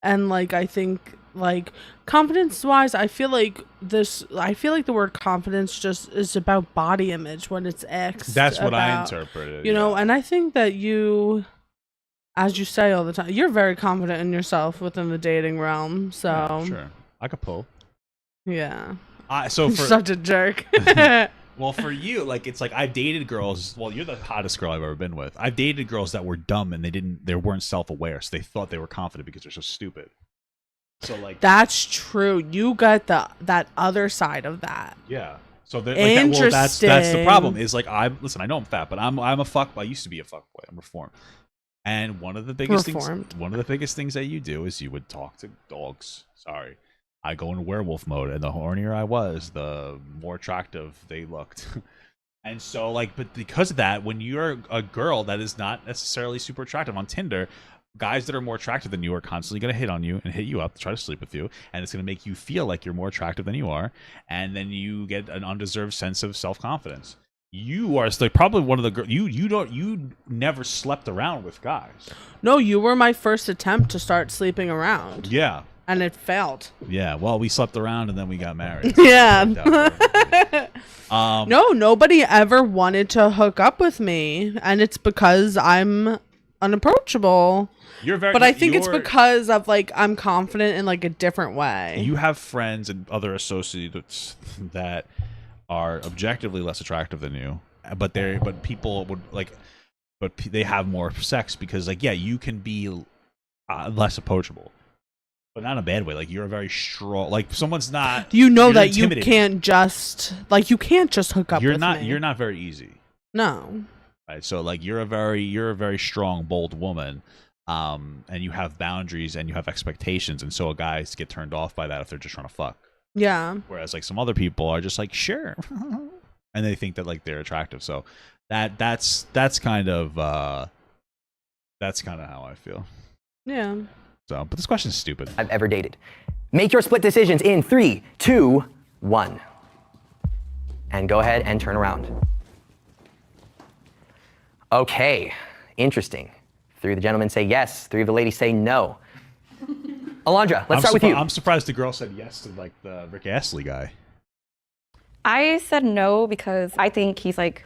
And, like, I think, like, confidence wise, I feel like the word confidence just is about body image when it's That's what I interpreted. You know, and I think that you, as you say all the time, you're very confident in yourself within the dating realm. So yeah, sure, I could pull. Yeah. So for such a jerk. Well, for you, like, it's like I've dated girls. Well, you're the hottest girl I've ever been with. I've dated girls that were dumb and they weren't self-aware, so they thought they were confident because they're so stupid. So, like, that's true. You got that other side of that. Yeah. So like that's the problem. Is like I know I'm fat, but I'm a fuck. I used to be a fuck boy. I'm reformed. And one of the biggest things that you do is you would talk to dogs. Sorry. I go into werewolf mode, and the hornier I was, the more attractive they looked. And so, like, but because of that, when you're a girl that is not necessarily super attractive on Tinder, guys that are more attractive than you are constantly going to hit on you and hit you up to try to sleep with you, and it's going to make you feel like you're more attractive than you are, and then you get an undeserved sense of self-confidence. You are like probably one of the girls. You never slept around with guys. No, you were my first attempt to start sleeping around. Yeah. And it failed. Yeah, well, we slept around and then we got married. Yeah. No, nobody ever wanted to hook up with me, and it's because I'm unapproachable. But I think it's because of, like, I'm confident in, like, a different way. You have friends and other associates that are objectively less attractive than you, but people would like, but they have more sex because, like, yeah, you can be less approachable. But not in a bad way. Like, you're a very strong. Like, someone's not. You know that you can't just hook up. You're not very easy. No. Right. So, like, you're a very strong, bold woman, and you have boundaries and you have expectations, and so guys get turned off by that if they're just trying to fuck. Yeah. Whereas, like, some other people are just like, sure, and they think that, like, they're attractive. So that's kind of how I feel. Yeah. So, but this question is stupid. I've ever dated. Make your split decisions in 3, 2, 1. And go ahead and turn around. Okay, interesting. 3 of the gentlemen say yes, 3 of the ladies say no. Alondra, let's start with you. I'm surprised the girl said yes to, like, the Rick Astley guy. I said no because I think he's, like,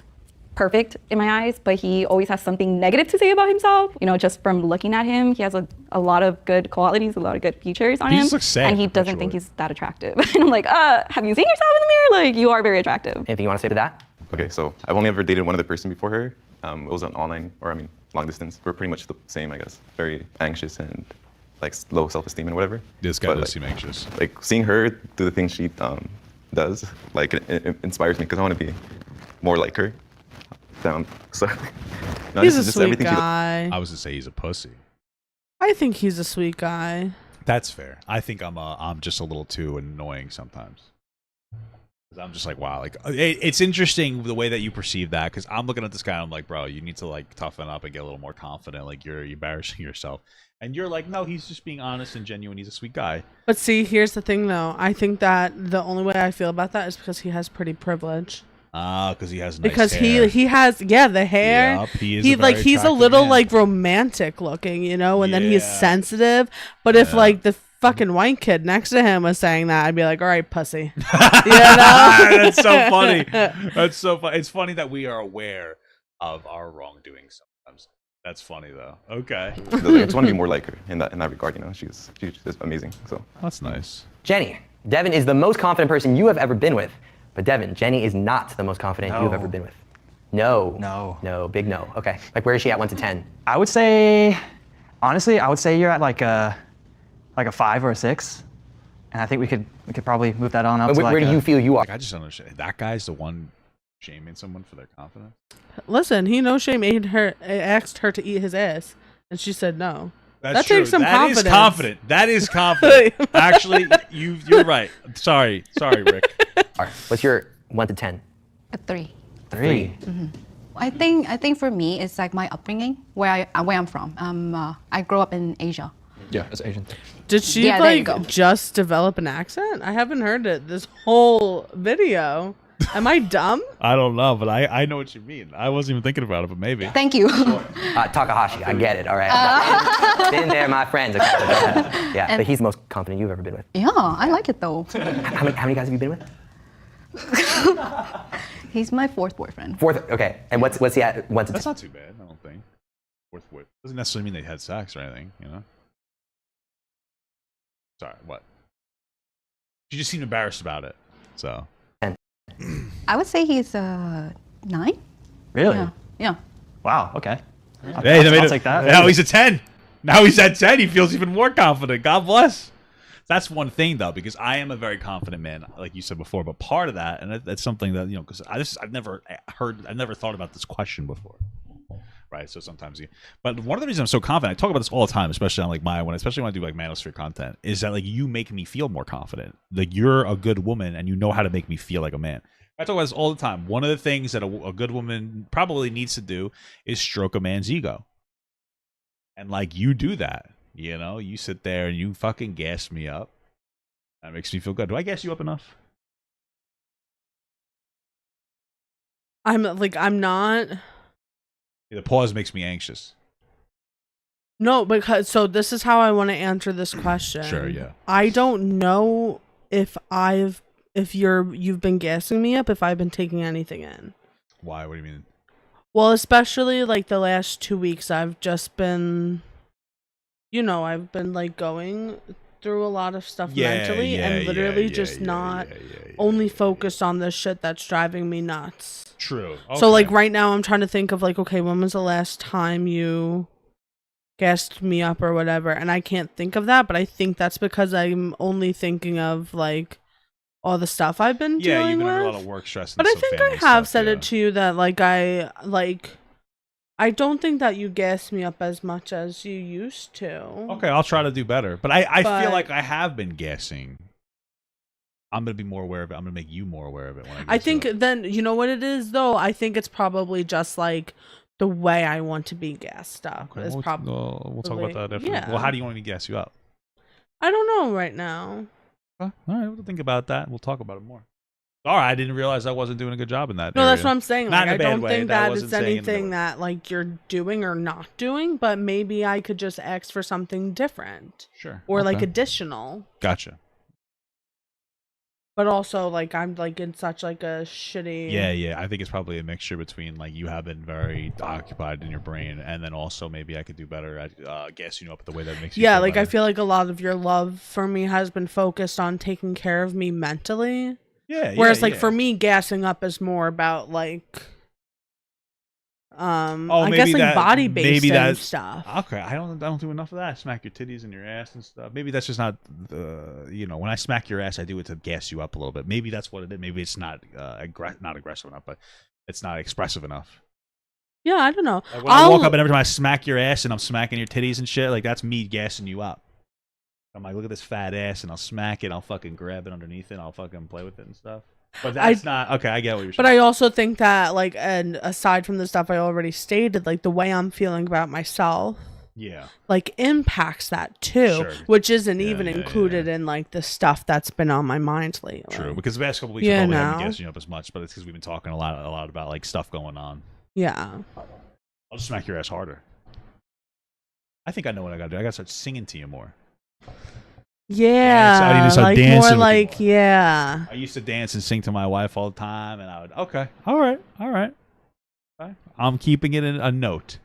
perfect in my eyes, but he always has something negative to say about himself. You know, just from looking at him, he has a lot of good qualities, a lot of good features on him. Looks sad, and he doesn't think he's that attractive. And I'm like, have you seen yourself in the mirror? Like, you are very attractive. Anything you want to say to that? Okay, so I've only ever dated one other person before her. It was an online, long distance. We're pretty much the same, I guess. Very anxious and, like, low self-esteem and whatever. This guy does seem anxious. Like, seeing her do the things she does, like, it inspires me because I want to be more like her. So, no, he's a sweet guy. I was to say he's a pussy. I think he's a sweet guy. That's fair. I think I'm just a little too annoying sometimes. I'm just like, wow, like it's interesting the way that you perceive that, because I'm looking at this guy and I'm like, bro, you need to like toughen up and get a little more confident. Like you're embarrassing yourself, and you're like, no, he's just being honest and genuine. He's a sweet guy. But see, here's the thing, though. I think that the only way I feel about that is because he has pretty privilege. Because he has nice because hair. he has the hair. Yep, he's a very a attractive little man. like romantic looking, you know, and then he's Yeah. sensitive. But if like the fucking white kid next to him was saying that, I'd be like, all right, pussy. You know? That's so funny. That's so funny. It's funny that we are aware of our wrongdoings sometimes. That's funny though. Okay. I just want to be more like her in that regard. You know, she's amazing. So that's nice. Jenny, Devin is the most confident person you have ever been with. But Devin, Jenny is not the most confident you've ever been with. No. No, big no. Okay. Like, where is she at 1 to 10? I would say, honestly, I would say you're at like a 5 or a 6, and I think we could probably move that on up. Where do you feel you are? Like, I just don't understand. That guy's the one shaming someone for their confidence. Listen, he no shame asked her to eat his ass, and she said no. That's that true. takes some That confidence. is confident. That is confident. Actually, you're right. Sorry, Rick. All right. What's your 1 to 10? A 3. 3. I think for me it's like my upbringing, where I'm from. I grew up in Asia. Yeah, it's Asian. Did she Yeah, there you go. just develop an accent? I haven't heard it this whole video. Am I dumb? I don't know, but I know what you mean. I wasn't even thinking about it, but maybe. Thank you. Takahashi, I get it. All right. Been there, my friends. Yeah, but he's the most confident you've ever been with. Yeah, I like it though. How many guys have you been with? He's my 4th boyfriend. 4th. Okay. And what's he at 1 to 10? That's not too bad, I don't think. Worth. Doesn't necessarily mean they had sex or anything, you know? Sorry, what? You just seemed embarrassed about it, so. I would say he's 9. Really? Yeah. Wow. Okay. I'll take that. Now he's a 10. Now he's at 10. He feels even more confident. God bless. That's one thing though, because I am a very confident man, like you said before. But part of that, and that's something that, you know, because I've never thought about this question before, right? So sometimes but one of the reasons I'm so confident, I talk about this all the time, especially on like especially when I do like manosphere content, is that like you make me feel more confident. Like you're a good woman and you know how to make me feel like a man. I talk about this all the time. One of the things that a good woman probably needs to do is stroke a man's ego. And like you do that, you know, you sit there and you fucking gas me up. That makes me feel good. Do I gas you up enough? I'm not. The pause makes me anxious. No, because so this is how I want to answer this question. Sure, yeah. I don't know if you've been gassing me up, if I've been taking anything in. Why? What do you mean? Well, especially like the last 2 weeks, I've just been, you know, I've been like going through a lot of stuff mentally and literally just not only focused on the shit that's driving me nuts. True. Okay. So like right now I'm trying to think of like, okay, when was the last time you gassed me up or whatever? And I can't think of that, but I think that's because I'm only thinking of like all the stuff I've been dealing you've been with. under a lot of work stress. But And I think I family have stuff, said it to you that like I don't think that you gas me up as much as you used to. Okay, I'll try to do better. But I feel like I have been guessing. I'm going to be more aware of it. I'm going to make you more aware of it. When I think then, you know what it is though? I think it's probably just like the way I want to be gassed up. Okay, Is we'll talk about that after. Yeah. Well, how do you want me to gas you up? I don't know right now. All right, we'll think about that. We'll talk about it more. All right, I didn't realize I wasn't doing a good job in that. No, area. that's what I'm saying. Not Like, in a I bad don't way. think That that wasn't it's saying in a anything bad that like you're doing or not doing, but maybe I could just ask for something different. Sure. Or like Okay. additional. Gotcha. But also like I'm like in such like a shitty. Yeah. I think it's probably a mixture between like you have been very occupied in your brain, and then also maybe I could do better at gassing you up the way that makes you Yeah, feel like I better. feel like a lot of your love for me has been focused on taking care of me mentally. Yeah. Whereas like yeah. for me, gassing up is more about like I maybe guess like that- body based maybe that's stuff. Okay, I don't do enough of that. Smack your titties and your ass and stuff. Maybe that's just not the, you know, when I smack your ass, I do it to gas you up a little bit. Maybe that's what it is. Maybe it's not not aggressive enough, but it's not expressive enough. Yeah, I don't know. Like when I walk up and every time I smack your ass and I'm smacking your titties and shit, like that's me gassing you up. I'm like, look at this fat ass, and I'll smack it. I'll fucking grab it underneath it. And I'll fucking play with it and stuff. But that's not okay. I get what you're saying. But I also think that, like, and aside from the stuff I already stated, like the way I'm feeling about myself, like impacts that too, which isn't even included in like the stuff that's been on my mind lately. True, because the past couple weeks we probably haven't been guessing up as much, but it's because we've been talking a lot about like stuff going on. Yeah. I'll just smack your ass harder. I think I know what I gotta do. I gotta start singing to you more. Yeah, so I need to start like dancing more like I used to dance and sing to my wife all the time, and I would all right. I'm keeping it in a note.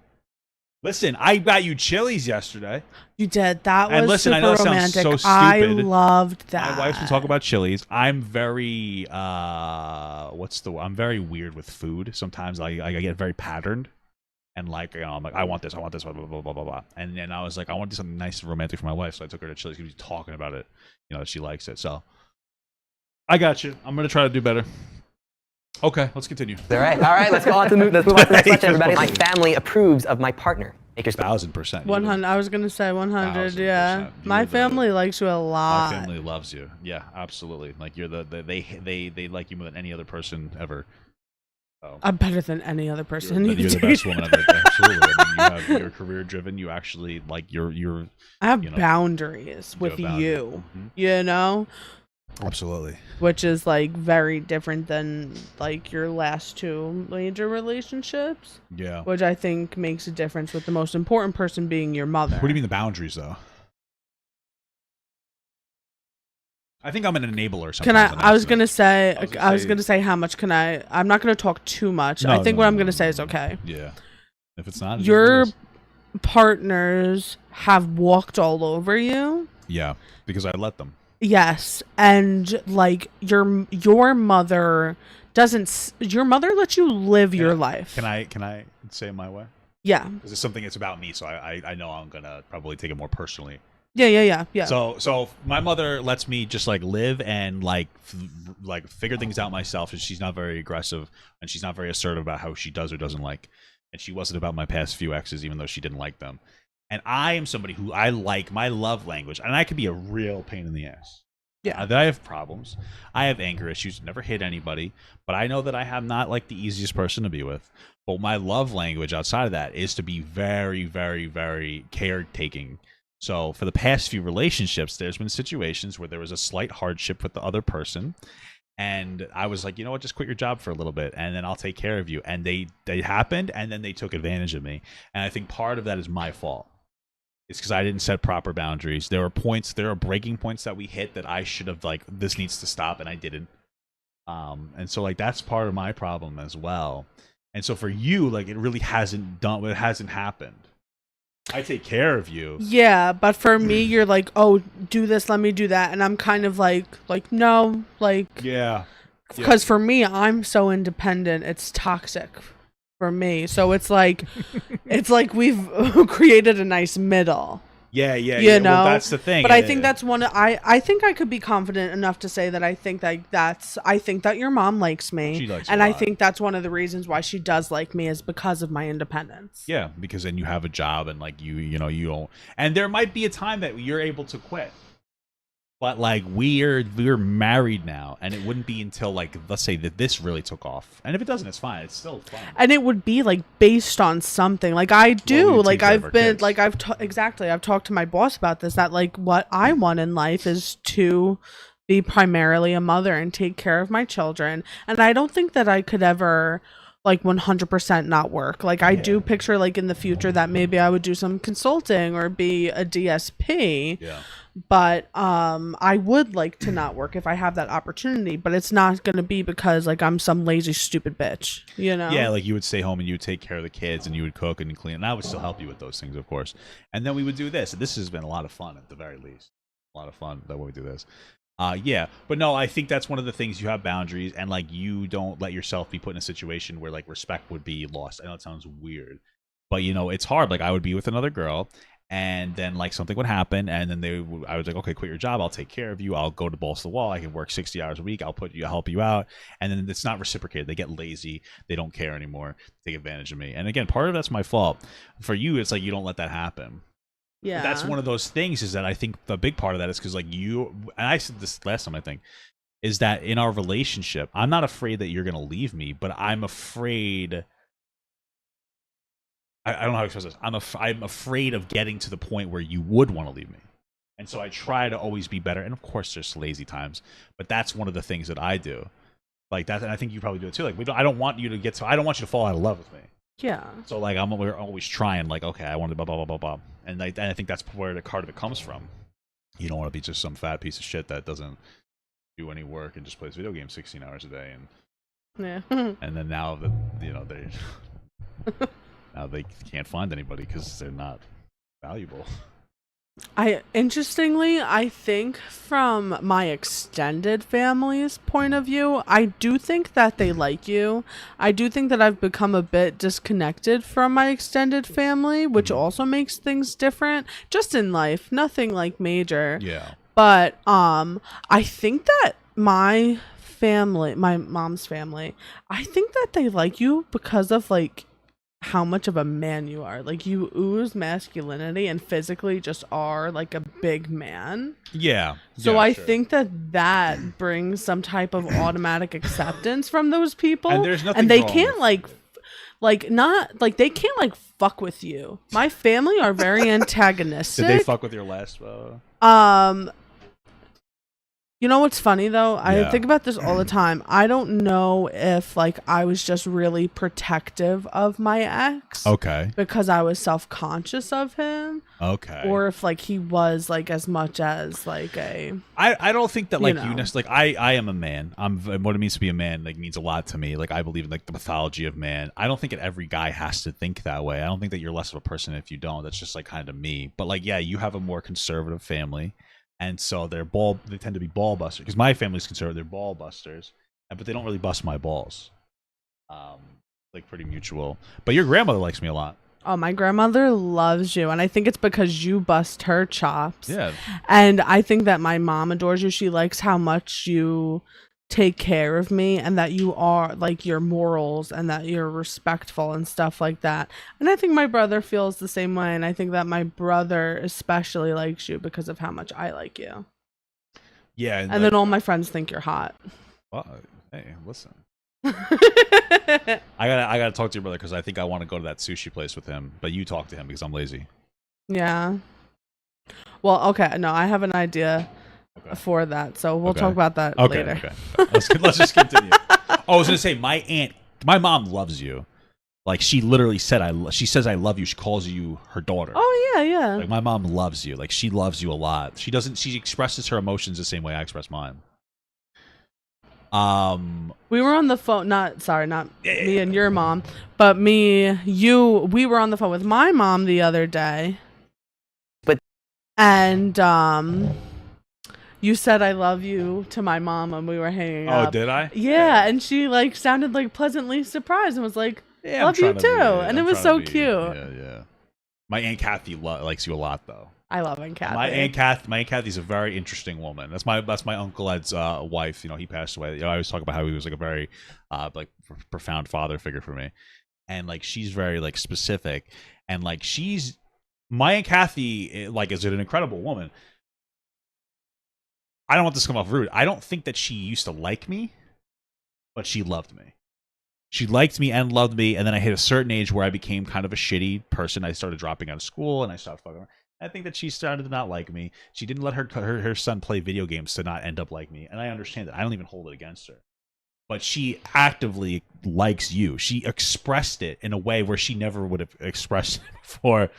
Listen, I got you Chili's yesterday. You did. That was listen, super I know it sounds romantic. so stupid. I loved that. My wife will talk about Chili's. I'm very I'm very weird with food. Sometimes I get very patterned. And like, you know, I'm like, I want this, blah, blah, blah, blah, blah, blah. And then I was like, I want to do something nice and romantic for my wife. So I took her to Chili's. She was talking about it, you know, that she likes it. So I got you. I'm going to try to do better. Okay, let's continue. All right, let's go on to the let's move on to the next question, everybody. My family approves of my partner. 1,000%. 100. I was gonna say 100. Yeah, my family likes you a lot. My family loves you. Yeah, absolutely. Like you're they like you more than any other person ever. So, I'm better than any other person. You're the best woman I've ever. Absolutely. I mean, you're career driven. You actually like you're. I have boundaries with you. You know. Absolutely. Which is like very different than like your last two major relationships. Yeah. Which I think makes a difference with the most important person being your mother. What do you mean the boundaries though? I think I'm an enabler. Can I was gonna say how much can I? I'm not gonna talk too much. I think what I'm gonna say is okay. Yeah. If it's not, your partners have walked all over you. Yeah, because I let them. Yes, and like your mother doesn't. Your mother lets you live your life. Can I say it my way? Yeah. Because it's something. It's about me, so I know I'm gonna probably take it more personally. Yeah. So my mother lets me just like live and like figure things out myself, and she's not very aggressive and she's not very assertive about how she does or doesn't like. And she wasn't about my past few exes, even though she didn't like them. And I am somebody who I like my love language, and I could be a real pain in the ass. Yeah, I have problems. I have anger issues. Never hit anybody, but I know that I am not like the easiest person to be with. But my love language outside of that is to be very, very, very caretaking. So for the past few relationships, there's been situations where there was a slight hardship with the other person. And I was like, you know what, just quit your job for a little bit and then I'll take care of you. And they happened, and then they took advantage of me. And I think part of that is my fault. It's because I didn't set proper boundaries. There are breaking points that we hit that I should have, like, this needs to stop, and I didn't. And so, like, that's part of my problem as well. And so for you, like, it really hasn't happened. I take care of you. Yeah, but for me, you're like, oh, do this, let me do that. And I'm kind of like no, like. Yeah. Because for me, I'm so independent, it's toxic for me. So it's like we've created a nice middle. Yeah. You know, well, that's the thing. But I think that's one. I think I could be confident enough to say that I think that your mom likes me, she likes and a I lot. think that's one of the reasons why she does like me is because of my independence. Yeah, because then you have a job, and like you don't. And there might be a time that you're able to quit. But like we're married now, and it wouldn't be until like, let's say that this really took off. And if it doesn't, it's fine. It's still fun. And it would be like based on something. Like I do. Well, like I've been like I've talked to my boss about this, that like what I want in life is to be primarily a mother and take care of my children. And I don't think that I could ever like 100% not work. Like I do picture like in the future that maybe I would do some consulting or be a DSP. Yeah. But I would like to not work if I have that opportunity, but it's not going to be because like I'm some lazy stupid bitch, you know? Yeah, like you would stay home and you would take care of the kids and you would cook and clean, and I would still help you with those things, of course. And then we would do this. This has been a lot of fun at the very least. A lot of fun that we do this. Yeah, but no, I think that's one of the things. You have boundaries, and like you don't let yourself be put in a situation where like respect would be lost. I know it sounds weird, but you know, it's hard. Like I would be with another girl, and then like something would happen, and then I was like, okay, quit your job, I'll take care of you, I'll go to balls to the wall, I can work 60 hours a week, I'll help you out. And then it's not reciprocated. They get lazy, they don't care anymore, take advantage of me. And again, part of that's my fault. For you, it's like you don't let that happen. Yeah, but that's one of those things, is that I think the big part of that is because like you, and I said this last time, I think is that in our relationship, I'm not afraid that you're going to leave me, but I'm afraid. I don't know how to express this. I'm afraid of getting to the point where you would want to leave me. And so I try to always be better. And of course, there's lazy times, but that's one of the things that I do. Like that, and I think you probably do it too. Like I don't want you to fall out of love with me. Yeah. So like we're always trying. Like, okay, I want to blah blah blah blah blah. And I think that's where the part of it comes from. You don't want to be just some fat piece of shit that doesn't do any work and just plays video games 16 hours a day. And yeah. And then now that they now they can't find anybody because they're not valuable. Interestingly, I think from my extended family's point of view, I do think that they like you. I do think that I've become a bit disconnected from my extended family, which also makes things different just in life, nothing like major. Yeah. But I think that my family, my mom's family, I think that they like you because of like how much of a man you are. Like you ooze masculinity and physically just are like a big man. Yeah. So yeah, I sure. think that brings some type of automatic acceptance from those people. And there's nothing and they wrong can't they can't like fuck with you. My family are very antagonistic. Did they fuck with your last You know what's funny though? I Yeah. think about this all the time. I don't know if like I was just really protective of my ex. Okay. Because I was self-conscious of him. Okay. Or if like he was like as much as like a I don't think that like know. you necessarily like I am a man. What it means to be a man like means a lot to me. Like I believe in like the mythology of man. I don't think that every guy has to think that way. I don't think that you're less of a person if you don't. That's just like kind of me. But like yeah, you have a more conservative family. And so they tend to be ball busters because my family's conservative. They're ball busters, but they don't really bust my balls. Like pretty mutual. But your grandmother likes me a lot. Oh, my grandmother loves you, and I think it's because you bust her chops. Yeah. And I think that my mom adores you. She likes how much you take care of me and that you are like your morals and that you're respectful and stuff like that. And I think my brother feels the same way, and I think that my brother especially likes you because of how much I like you. Yeah. And then all my friends think you're hot. Well, hey, listen. I gotta talk to your brother because I think I want to go to that sushi place with him. But you talk to him because I'm lazy. Yeah. Well, okay. No, I have an idea for that, so we'll talk about that later. Okay. Let's just continue. I was gonna say my mom loves you. Like she literally said, she says I love you. She calls you her daughter. Oh yeah. Like my mom loves you. Like she loves you a lot. She expresses her emotions the same way I express mine. We were on the phone. Not me and your mom, but we were on the phone with my mom the other day. And you said I love you to my mom when we were hanging up. Oh, did I? Yeah, and she like sounded like pleasantly surprised and was like, Yeah, love you too. And it was so cute. Yeah. My Aunt Kathy likes you a lot though. I love Aunt Kathy. My Aunt Kathy's a very interesting woman. That's my Uncle Ed's wife. You know, he passed away. You know, I always talk about how he was like a very like profound father figure for me. And like she's very like specific and like my Aunt Kathy like is an incredible woman. I don't want this to come off rude. I don't think that she used to like me, but she loved me. She liked me and loved me, and then I hit a certain age where I became kind of a shitty person. I started dropping out of school, and I stopped fucking around. I think that she started to not like me. She didn't let her son play video games to not end up like me, and I understand that. I don't even hold it against her. But she actively likes you. She expressed it in a way where she never would have expressed it before.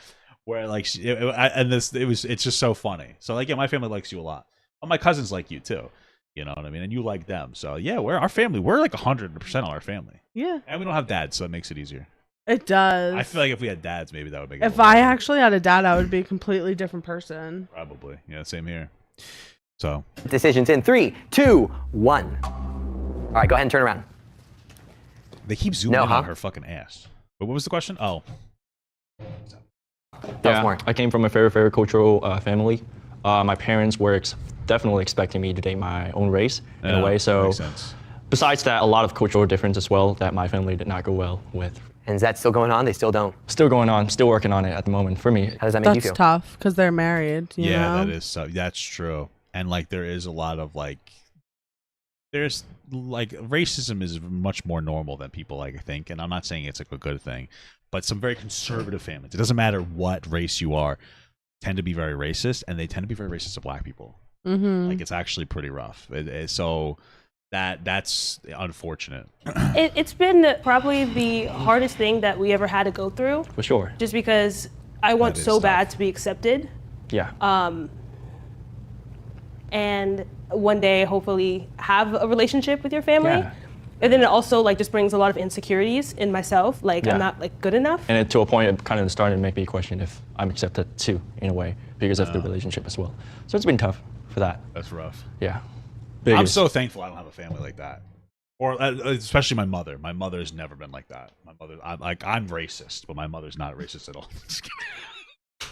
Where like it's just so funny. So like yeah, my family likes you a lot. Well, my cousins like you too. You know what I mean? And you like them. So yeah, our family. We're like 100% on our family. Yeah. And we don't have dads, so it makes it easier. It does. I feel like if we had dads, maybe that would make it. If I actually had a dad, I would be a completely different person. Probably. Yeah, same here. So. Decisions in 3, 2, 1. All right, go ahead and turn around. They keep zooming in on her fucking ass. But what was the question? Oh. Yeah, I came from a very, very cultural family. My parents were definitely expecting me to date my own race in a way. So makes sense. Besides that, a lot of cultural difference as well that my family did not go well with. And is that still going on? They still don't? Still going on. Still working on it at the moment for me. How does that make you feel? That's tough because they're married. You know? That is so. That's true. And like there is a lot of like there's like racism is much more normal than people like think, and I'm not saying it's like a good thing, but some very conservative families, it doesn't matter what race you are, tend to be very racist, and they tend to be very racist to black people. Like it's actually pretty rough. So that's unfortunate. It's been probably the hardest thing that we ever had to go through. For sure. Just because I want so tough. bad to be accepted. Yeah. And one day hopefully have a relationship with your family. Yeah. And then it also like just brings a lot of insecurities in myself. Like Yeah. I'm not like good enough. And to a point, it kind of started to make me question if I'm accepted too, in a way, because of the relationship as well. So it's been tough for that. That's rough. Yeah. I'm Biggest. so thankful I don't have a family like that, or especially my mother. My mother's never been like that. My mother, I'm racist, but my mother's not racist at all. Just kidding.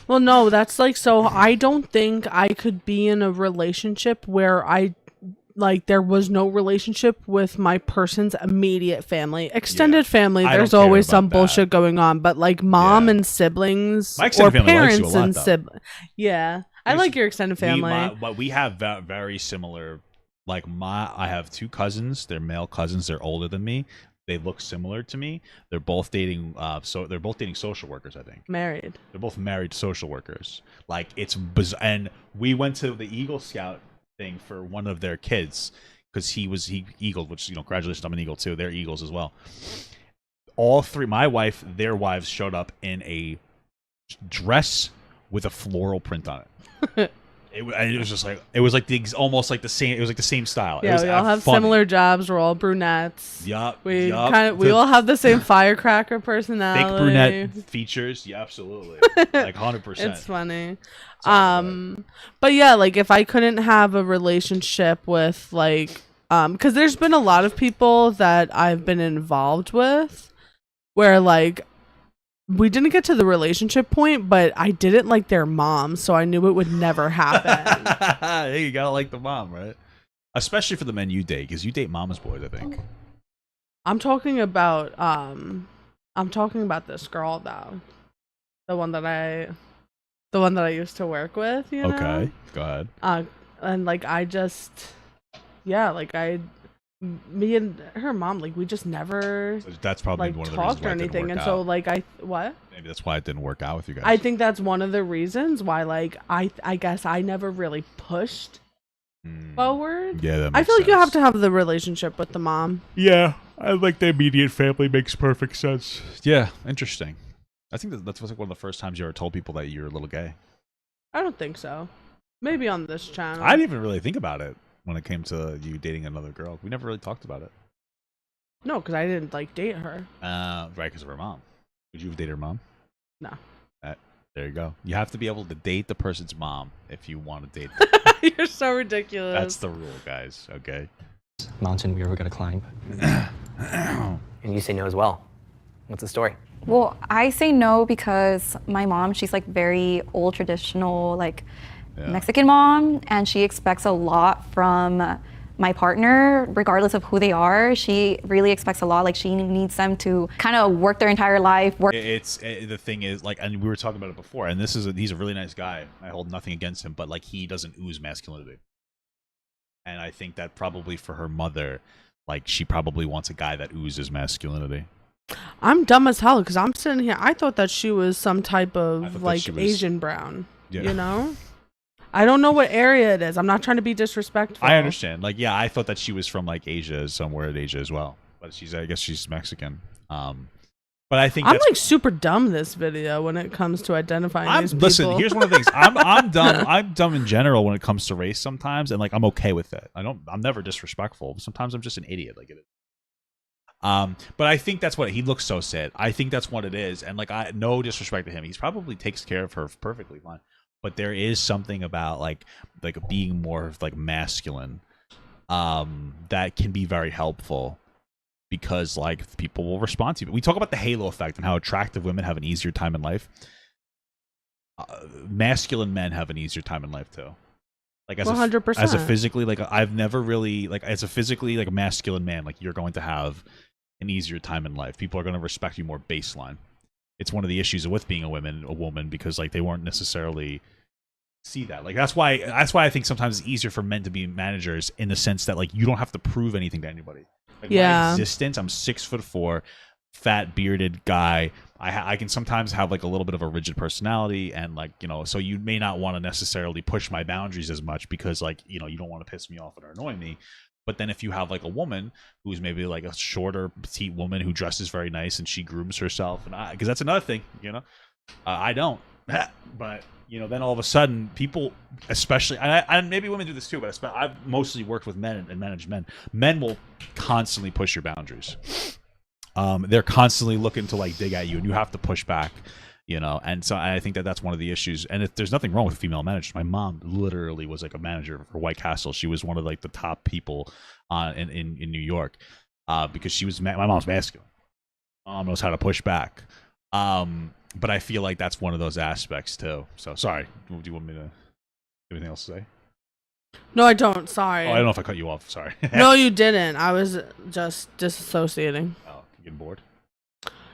Well, no, that's like, so I don't think I could be in a relationship where there was no relationship with my person's immediate family. Extended family, I there's don't care always some about that. bullshit going on, but like mom and siblings My or extended family likes you parents a lot, and though. siblings. Yeah. I like your extended family. But we have very similar. Like I have two cousins. They're male cousins. They're older than me. They look similar to me. They're both dating. They're both dating social workers, I think. Married. They're both married social workers. Like it's bizarre. And we went to the Eagle Scout thing for one of their kids because he eagled, which congratulations, I'm an eagle too. They're eagles as well. All three, their wives showed up in a dress with a floral print on it. It was just like almost like the same. It was like the same style. Yeah, we all have similar jobs. We're all brunettes. Yup. We all have the same firecracker personality. Fake brunette features. Yeah, absolutely. Like 100%. It's funny. But yeah, like if I couldn't have a relationship with because there's been a lot of people that I've been involved with where like we didn't get to the relationship point, but I didn't like their mom, so I knew it would never happen. Hey, you gotta like the mom, right? Especially for the men you date, because you date mama's boys, I think. I'm talking about this girl though. The one that I used to work with, you know? Okay, go ahead. And like me and her mom, like we just never That's probably one of the reasons talked why or it didn't anything. work And out. so like what? Maybe that's why it didn't work out with you guys. I think that's one of the reasons why like I guess I never really pushed forward. Yeah, that I makes feel like you sense. have to have the relationship with the mom. Yeah, I like the immediate family makes perfect sense. Yeah, interesting. I think that's like one of the first times you ever told people that you're a little gay. I don't think so. Maybe on this channel. I didn't even really think about it when it came to you dating another girl. We never really talked about it. No, because I didn't like date her. Right, because of her mom. Would you have dated her mom? No. There you go. You have to be able to date the person's mom if you want to date them. You're so ridiculous. That's the rule, guys. Okay. Mountain we were gonna climb. And you say no as well. What's the story? Well, I say no because my mom, she's like very old traditional, like Mexican mom, and she expects a lot from my partner, regardless of who they are. She really expects a lot. Like she needs them to kind of work their entire life. The thing is, like, and we were talking about it before, and he's a really nice guy. I hold nothing against him, but like he doesn't ooze masculinity. And I think that probably for her mother, like she probably wants a guy that oozes masculinity. I'm dumb as hell because I'm sitting here. I thought that she was some type of like she was- Asian brown. Yeah. You know? I don't know what area it is. I'm not trying to be disrespectful. I understand. Like, yeah, I thought that she was from like Asia, somewhere in Asia as well. But I guess she's Mexican. But I think I'm that's, like super dumb this video when it comes to identifying these people. listen, here's one of the things. I'm dumb. I'm dumb in general when it comes to race sometimes, and like I'm okay with it. I'm never disrespectful. Sometimes I'm just an idiot. Like it is. But I think that's what he looks so sad. I think that's what it is. And like no disrespect to him. He's probably takes care of her perfectly fine. But there is something about like being more like masculine that can be very helpful because like people will respond to you. We talk about the halo effect and how attractive women have an easier time in life. Masculine men have an easier time in life too. Like as 100%. As a physically like I've never really like as a physically like a masculine man, like you're going to have an easier time in life. People are going to respect you more baseline. It's one of the issues with being a woman because like they weren't necessarily see that. Like that's why I think sometimes it's easier for men to be managers in the sense that like you don't have to prove anything to anybody. Like my existence, I'm 6'4", fat bearded guy. I can sometimes have like a little bit of a rigid personality, and like, you know, so you may not want to necessarily push my boundaries as much because like, you know, you don't want to piss me off or annoy me. But then if you have like a woman who's maybe like a shorter, petite woman who dresses very nice and she grooms herself, and because that's another thing, you know, I don't. But you know, then all of a sudden, people, especially, and maybe women do this too, but I've mostly worked with men and managed men. Men will constantly push your boundaries. They're constantly looking to like dig at you, and you have to push back. You know, and so I think that that's one of the issues. And if there's nothing wrong with female managers, my mom literally was like a manager for White Castle. She was one of like the top people in New York because she was my mom's masculine. Mom knows how to push back. But I feel like that's one of those aspects too. So sorry, do you want me to anything else to say? No, I don't. Sorry. Oh, I don't know if I cut you off. Sorry. No, you didn't. I was just disassociating. Oh, you getting bored?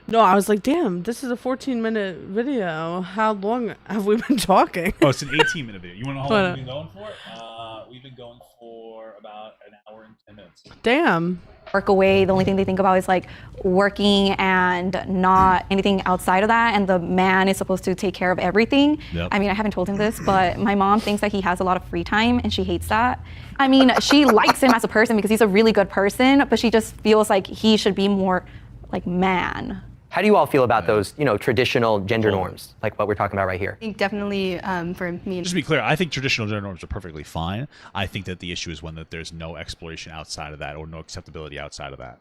No, I was like, damn, this is a 14-minute video. How long have we been talking? Oh, it's an 18-minute video. You want to know how long we've been going for? We've been going for about an hour and 10 minutes. Damn. Work away, the only thing they think about is like working and not anything outside of that, and the man is supposed to take care of everything. Yep. I mean, I haven't told him this, but my mom thinks that he has a lot of free time and she hates that. I mean, she likes him as a person because he's a really good person, but she just feels like he should be more like man. How do you all feel about those, you know, traditional gender norms, like what we're talking about right here? I think definitely for me. Just to be clear, I think traditional gender norms are perfectly fine. I think that the issue is when that there's no exploration outside of that or no acceptability outside of that.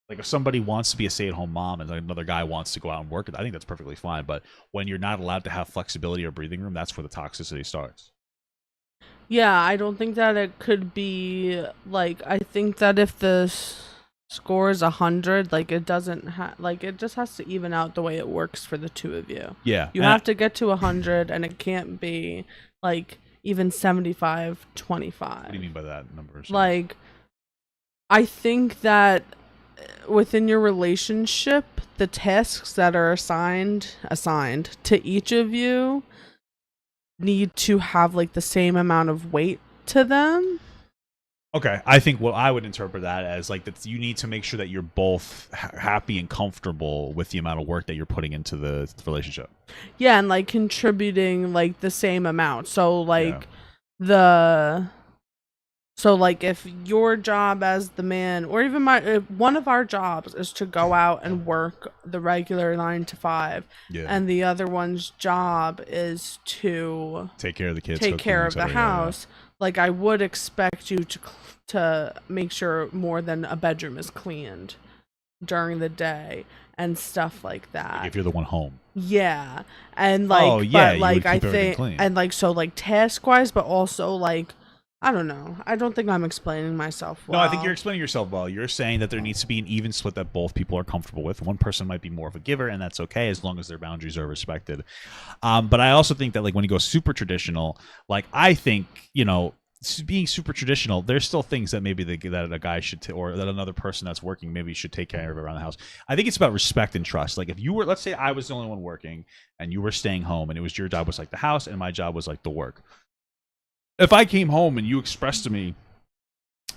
Like if somebody wants to be a stay-at-home mom and another guy wants to go out and work, I think that's perfectly fine. But when you're not allowed to have flexibility or breathing room, that's where the toxicity starts. Yeah, I don't think that it could be like, I think that if the score is 100, like it doesn't like it just has to even out the way it works for the two of you. Yeah, you have to get to 100, and it can't be like even 75-25. What do you mean by that number? Like, I think that within your relationship, the tasks that are assigned to each of you need to have like the same amount of weight to them. Okay, I think what I would interpret that as like that you need to make sure that you're both happy and comfortable with the amount of work that you're putting into the relationship. Yeah, and like contributing like the same amount. So like so like if your job as the man, or even one of our jobs is to go out and work the regular 9 to 5, and the other one's job is to take care of the kids, take care of the house. Like I would expect you to make sure more than a bedroom is cleaned during the day and stuff like that. Like if you're the one home. Yeah. And like but like I think clean. And like so like task wise, but also like I don't know. I don't think I'm explaining myself well. No, I think you're explaining yourself well. You're saying that there needs to be an even split that both people are comfortable with. One person might be more of a giver, and that's okay as long as their boundaries are respected. But I also think that like when you go super traditional, like I think, you know, being super traditional, there's still things that maybe that a guy should or that another person that's working maybe should take care of around the house. I think it's about respect and trust. Like if you were, let's say I was the only one working and you were staying home, and it was your job was like the house and my job was like the work. If I came home and you expressed to me,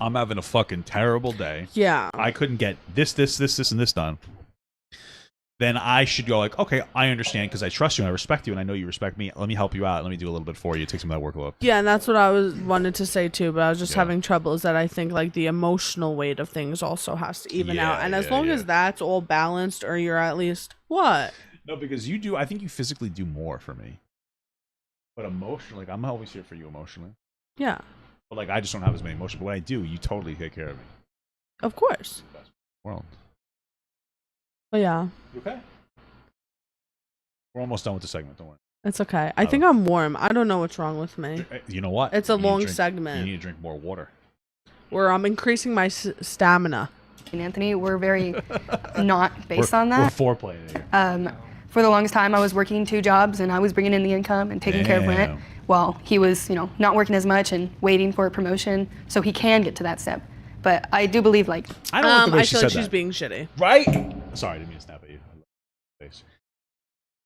I'm having a fucking terrible day. Yeah. I couldn't get this, and this done. Then I should go like, okay, I understand because I trust you and I respect you and I know you respect me. Let me help you out. Let me do a little bit for you. Take some of that workload. Yeah, and that's what I wanted to say too, but I was just having trouble is that I think like the emotional weight of things also has to even out. And as long as that's all balanced, or you're at least what? No, because you do, I think you physically do more for me. But emotionally, like I'm always here for you emotionally. Yeah. But like I just don't have as many emotions. But when I do, you totally take care of me. Of course. World. But yeah. You okay? We're almost done with the segment. Don't worry. It's okay. I think I'm warm. I don't know what's wrong with me. You know what? It's a long segment. You need to drink more water. Where I'm increasing my stamina. And Anthony, we're very not based on that. We're foreplaying here. For the longest time, I was working 2 jobs and I was bringing in the income and taking care of rent, while he was, you know, not working as much and waiting for a promotion so he can get to that step. But I do believe, like, I don't like the way I she feel said like she's that. being shitty. Right? Sorry, I didn't mean to snap at you. Face.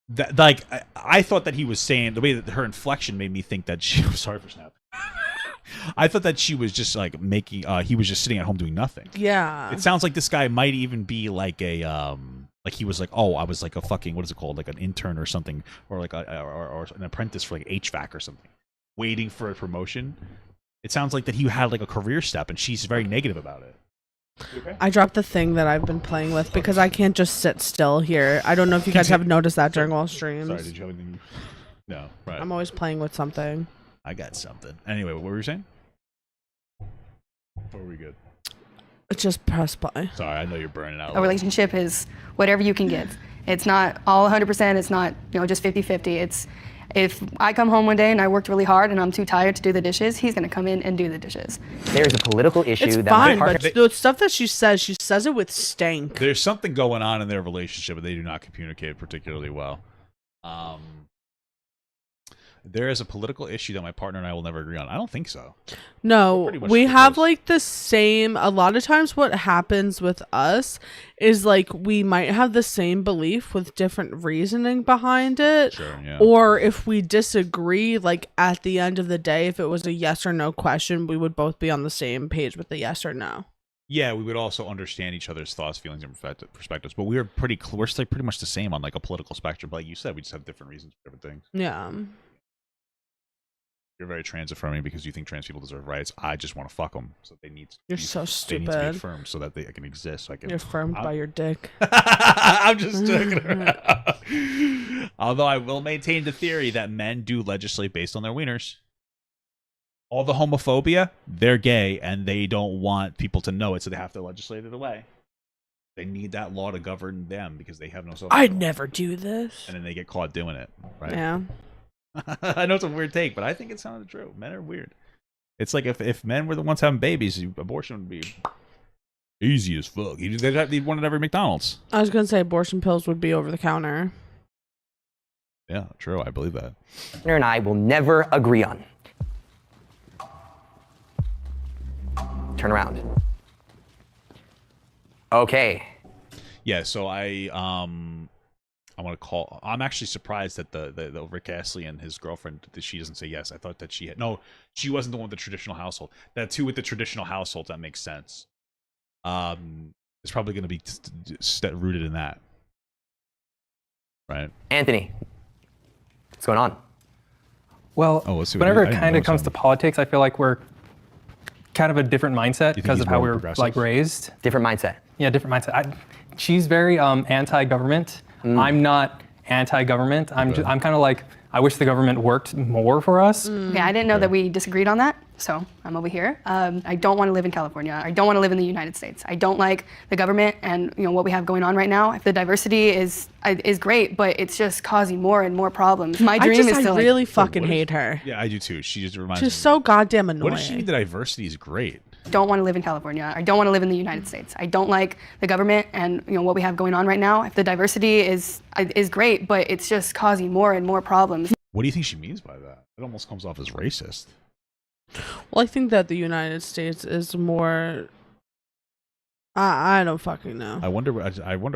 that like I thought that he was saying the way that her inflection made me think that she. Sorry for snap. I thought that she was just like making. He was just sitting at home doing nothing. Yeah. It sounds like this guy might even be like a like he was like, oh, I was like a fucking, what is it called, like an intern or something, or like or an apprentice for like HVAC or something, waiting for a promotion. It sounds like that he had like a career step, and she's very negative about it. Okay? I dropped the thing that I've been playing with because I can't just sit still here. I don't know if you guys have noticed that during all streams. Sorry, did you have anything? No, right. I'm always playing with something. I got something. Anyway, what were you saying? Or were we good? Just press play. Sorry, I know you're burning out. A relationship is whatever you can give. It's not all 100%. It's not, just 50-50. It's if I come home one day and I worked really hard and I'm too tired to do the dishes, he's going to come in and do the dishes. There's a political issue It's that fine, my but the stuff that she says it with stank. There's something going on in their relationship, and they do not communicate particularly well. There is a political issue that my partner and I will never agree on. I don't think so. No, we have like the same. A lot of times, what happens with us is like we might have the same belief with different reasoning behind it. Sure, yeah. Or if we disagree, like at the end of the day, if it was a yes or no question, we would both be on the same page with the yes or no. Yeah, we would also understand each other's thoughts, feelings, and perspectives. But we're pretty much the same on like a political spectrum. But like you said, we just have different reasons for different things. Yeah. You're very trans affirming because you think trans people deserve rights. I just want to fuck them, so they need. You're so stupid. They need to be affirmed so that they can exist. So I can. You're affirmed by your dick. I'm just joking around. Although I will maintain the theory that men do legislate based on their wieners. All the homophobia, they're gay and they don't want people to know it, so they have to legislate it away. They need that law to govern them because they have no self. I'd never do this. And then they get caught doing it, right? Yeah. I know it's a weird take, but I think it sounded true. Men are weird. It's like if men were the ones having babies, abortion would be easy as fuck. They'd want it every McDonald's. I was gonna say abortion pills would be over the counter. Yeah, true. I believe that. Partner and I will never agree on. Turn around. Okay. Yeah, so I want to call. I'm actually surprised that the Rick Astley and his girlfriend, that she doesn't say yes. I thought that she had. No, she wasn't the one with the traditional household. That too with the traditional household, that makes sense. It's probably going to be rooted in that, right? Anthony, what's going on? Well, let's see whenever it kind of comes to politics, I feel like we're kind of a different mindset because of how we were like raised. Different mindset. Yeah, different mindset. She's very anti-government. I'm not anti-government. I'm kind of like, I wish the government worked more for us. Okay, I didn't know that we disagreed on that, so I'm over here. I don't want to live in California. I don't want to live in the United States. I don't like the government and what we have going on right now. The diversity is great, but it's just causing more and more problems. My dream is to I really fucking hate her. Yeah, I do too. She just reminds me. She's so goddamn annoying. What does she mean? The diversity is great. Don't want to live in California. I don't want to live in the United States. I don't like the government and what we have going on right now. The diversity is great, but it's just causing more and more problems. What do you think she means by that? It almost comes off as racist. Well, I think that the United States is more. I don't fucking know. I wonder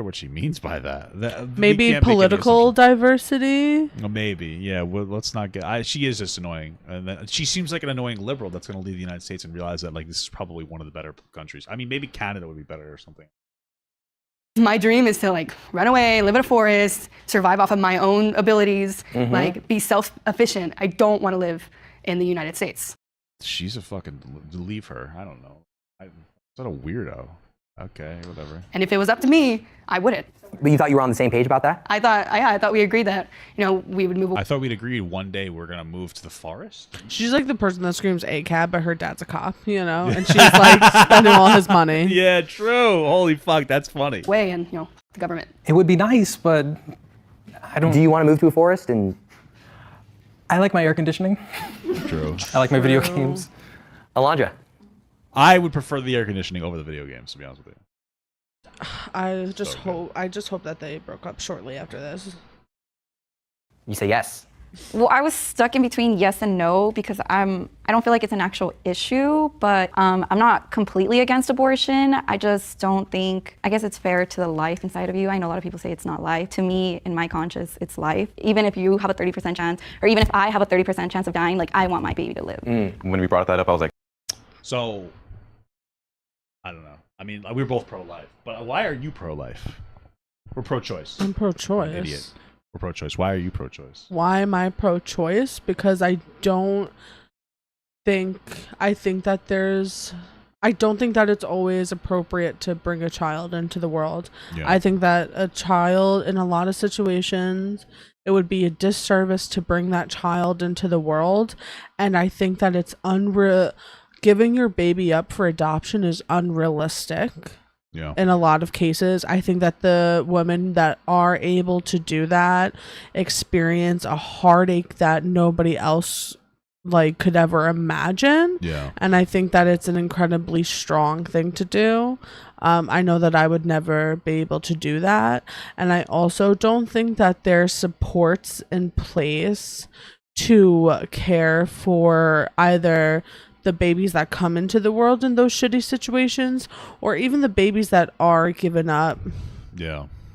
what she means by that. Maybe political diversity. Maybe, yeah. Well, let's not get. She is just annoying, and then she seems like an annoying liberal that's going to leave the United States and realize that like this is probably one of the better countries. I mean, maybe Canada would be better or something. My dream is to like run away, live in a forest, survive off of my own abilities, like be self-efficient. I don't want to live in the United States. She's a fucking leave her. I don't know. Is that a weirdo? Okay, whatever. And if it was up to me, I wouldn't. But you thought you were on the same page about that? I thought we agreed that we would move. I thought we'd agreed one day we're gonna move to the forest. She's like the person that screams ACAB, but her dad's a cop, and she's like spending all his money. Yeah, true. Holy fuck, that's funny. Way and the government. It would be nice, but I don't. Do you want to move to a forest? And I like my air conditioning. True. I like my video games. Alondra. I would prefer the air conditioning over the video games, to be honest with you. I just hope that they broke up shortly after this. You say yes. Well, I was stuck in between yes and no because I don't feel like it's an actual issue, but I'm not completely against abortion. I just don't think, I guess it's fair to the life inside of you. I know a lot of people say it's not life. To me, in my conscience, it's life. Even if you have a 30% chance, or even if I have a 30% chance of dying, like I want my baby to live. When we brought that up, I was like, so, I don't know. I mean, we're both pro-life, but why are you pro-life? We're pro-choice. I'm pro-choice. I'm an idiot. We're pro-choice. Why are you pro-choice? Why am I pro-choice? Because I don't think that it's always appropriate to bring a child into the world. Yeah. I think that a child, in a lot of situations, it would be a disservice to bring that child into the world. And I think that it's giving your baby up for adoption is unrealistic. Yeah. In a lot of cases, I think that the women that are able to do that experience a heartache that nobody else could ever imagine. Yeah. And I think that it's an incredibly strong thing to do. I know that I would never be able to do that. And I also don't think that there's supports in place to care for either the babies that come into the world in those shitty situations, or even the babies that are given up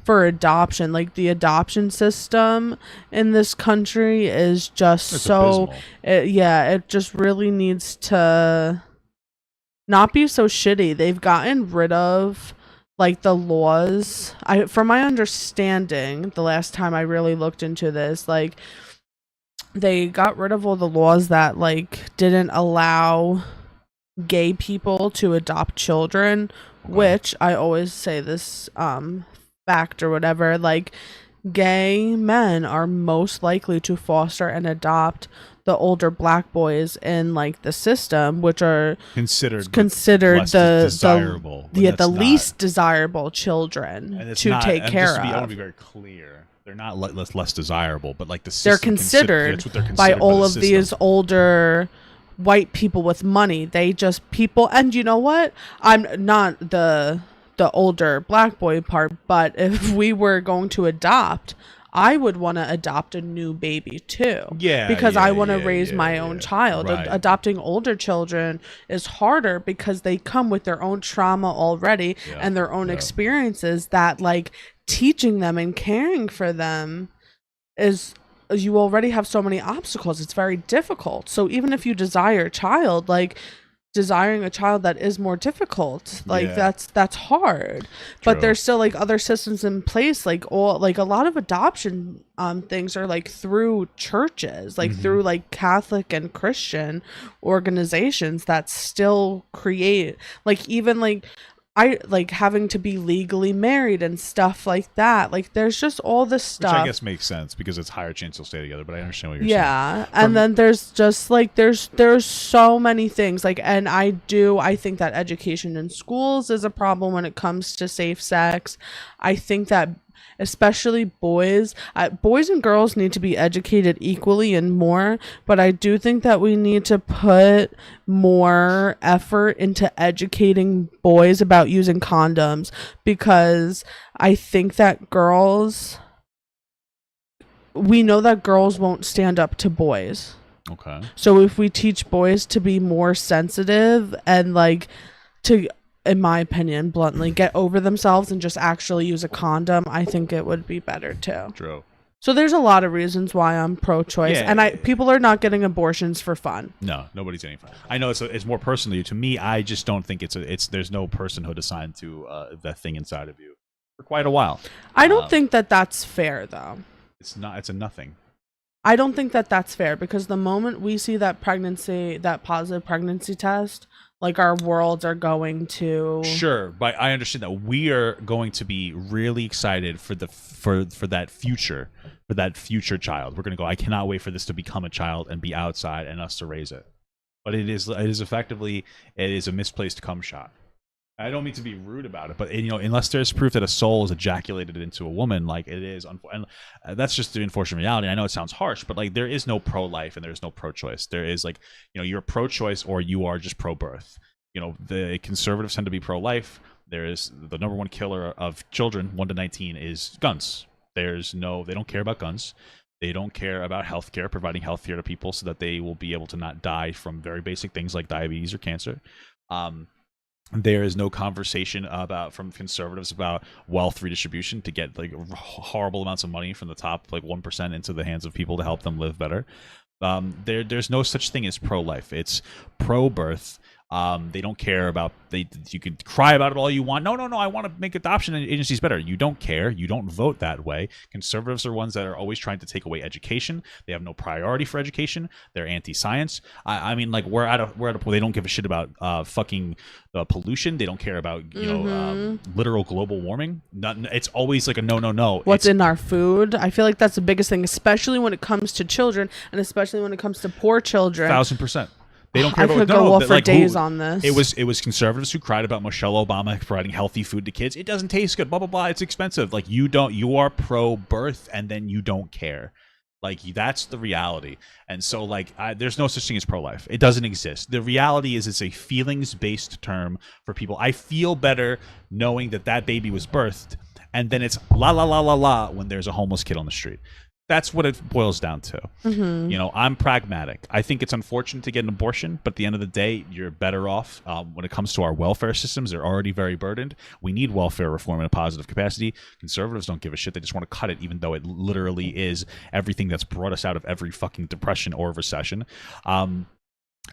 for adoption. Like, the adoption system in this country is just it just really needs to not be so shitty. They've gotten rid of the laws. From my understanding, the last time I really looked into this, they got rid of all the laws that didn't allow gay people to adopt children, which I always say this fact or whatever, gay men are most likely to foster and adopt the older black boys in the system, which are considered desirable, the least desirable children to take care of. I want to be very clear. They're not less desirable, but the system they're considered by all of these older white people with money. They just people, and you know what? I'm not the older black boy part, but if we were going to adopt, I would want to adopt a new baby too. Yeah. Because I want to raise my own child. Right. Adopting older children is harder because they come with their own trauma already and their own experiences that teaching them and caring for them you already have so many obstacles. It's very difficult. So even if you desire a child, desiring a child that is more difficult, that's hard. But there's still other systems in place, a lot of adoption things are through churches, through Catholic and Christian organizations that still create even having to be legally married and stuff like that. There's just all this stuff. Which I guess makes sense because it's higher chance you'll stay together, but I understand what you're saying. Yeah. And then there's just there's so many things. And I think that education in schools is a problem when it comes to safe sex. I think that especially boys and girls need to be educated equally and more, but I do think that we need to put more effort into educating boys about using condoms, because I think that we know that girls won't stand up to boys. Okay. So if we teach boys to be more sensitive and to, in my opinion, bluntly, get over themselves and just actually use a condom, I think it would be better too. True. So there's a lot of reasons why I'm pro-choice, and people are not getting abortions for fun. No, nobody's getting fun. I know it's more personal to me. I just don't think there's no personhood assigned to that thing inside of you for quite a while. I don't think that that's fair, though. It's not. It's a nothing. I don't think that that's fair, because the moment we see that positive pregnancy test, our worlds are going to... Sure, but I understand that we are going to be really excited for that future child. We're going to go, I cannot wait for this to become a child and be outside and us to raise it. But it is effectively a misplaced cum shot. I don't mean to be rude about it, but unless there's proof that a soul is ejaculated into a woman, it is, and that's just the unfortunate reality. I know it sounds harsh, but there is no pro-life and there is no pro-choice. There is you're pro-choice or you are just pro-birth. The conservatives tend to be pro-life. There is the number one killer of children 1 to 19 is guns. They don't care about guns. They don't care about healthcare, providing healthcare to people so that they will be able to not die from very basic things like diabetes or cancer. There is no conversation from conservatives about wealth redistribution to get like horrible amounts of money from the top like 1% into the hands of people to help them live better. There's no such thing as pro-life. It's pro-birth. They don't care about you can cry about it all you want. No, I want to make adoption agencies better. You don't care. You don't vote that way. Conservatives are ones that are always trying to take away education. They have no priority for education. They're anti-science. I mean, like we're at a point. They don't give a shit about fucking pollution. They don't care about literal global warming. It's always like a no. What's in our food? I feel like that's the biggest thing, especially when it comes to children, and especially when it comes to poor children. 1000%. They don't care I could go off for days on this. It was conservatives who cried about Michelle Obama providing healthy food to kids. It doesn't taste good. Blah blah blah. It's expensive. Like you are pro-birth, and then you don't care. Like that's the reality. And so like there's no such thing as pro-life. It doesn't exist. The reality is it's a feelings-based term for people. I feel better knowing that baby was birthed, and then it's la la la la la when there's a homeless kid on the street. That's what it boils down to. Mm-hmm. You know, I'm pragmatic. I think it's unfortunate to get an abortion, but at the end of the day, you're better off. When it comes to our welfare systems, they're already very burdened. We need welfare reform in a positive capacity. Conservatives don't give a shit. They just want to cut it, even though it literally is everything that's brought us out of every fucking depression or recession.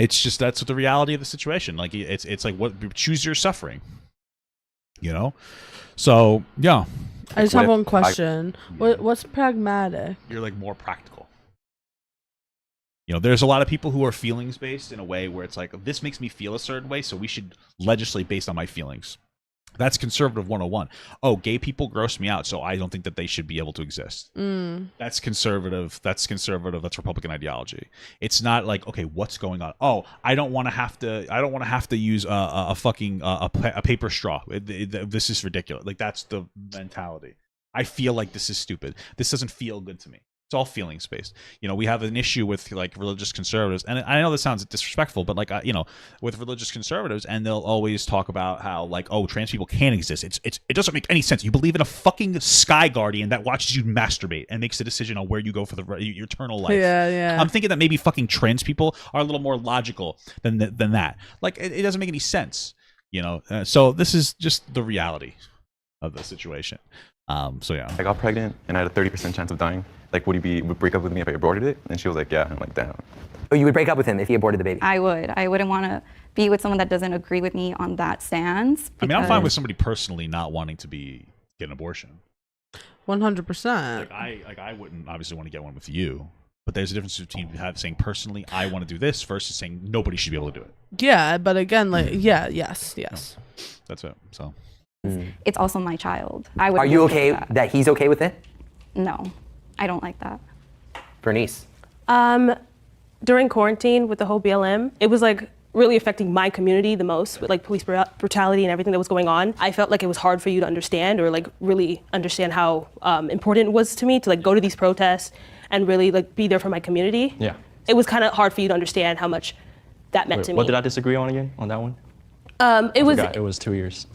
It's just that's the reality of the situation. Like it's like what choose your suffering. You know, so yeah. I just have one question. What's pragmatic? You're like more practical. You know, there's a lot of people who are feelings based in a way where it's like, this makes me feel a certain way, so we should legislate based on my feelings. That's conservative 101. Oh, gay people gross me out, so I don't think that they should be able to exist. That's conservative. That's Republican ideology. It's not like, okay, what's going on? Oh, I don't want to have to use a fucking paper straw. This is ridiculous. Like that's the mentality. I feel like this is stupid. This doesn't feel good to me. It's all feelings based. You know, we have an issue with like religious conservatives, and I know this sounds disrespectful, but like you know, with religious conservatives, and they'll always talk about how like, oh, trans people can't exist. It doesn't make any sense. You believe in a fucking sky guardian that watches you masturbate and makes a decision on where you go for your eternal life. Yeah. I'm thinking that maybe fucking trans people are a little more logical than that. Like it doesn't make any sense. You know, so this is just the reality of the situation. So yeah. I got pregnant and I had a 30% chance of dying. Like, would break up with me if I aborted it? And she was like, yeah. I'm like, damn. Oh, you would break up with him if he aborted the baby? I would. I wouldn't want to be with someone that doesn't agree with me on that stance. I mean, I'm fine with somebody personally not wanting to get an abortion. 100%. Like I wouldn't obviously want to get one with you, but there's a difference between saying personally I want to do this versus saying nobody should be able to do it. Yeah, but again, like yes. No, that's it. So. It's also my child. Are you okay that he's okay with it? No, I don't like that. Bernice. During quarantine with the whole BLM, it was like really affecting my community the most with like police brutality and everything that was going on. I felt like it was hard for you to understand or like really understand how important it was to me to like go to these protests and really like be there for my community. Yeah. It was kind of hard for you to understand how much that meant to me. What did I disagree on again on that one? It was 3 years.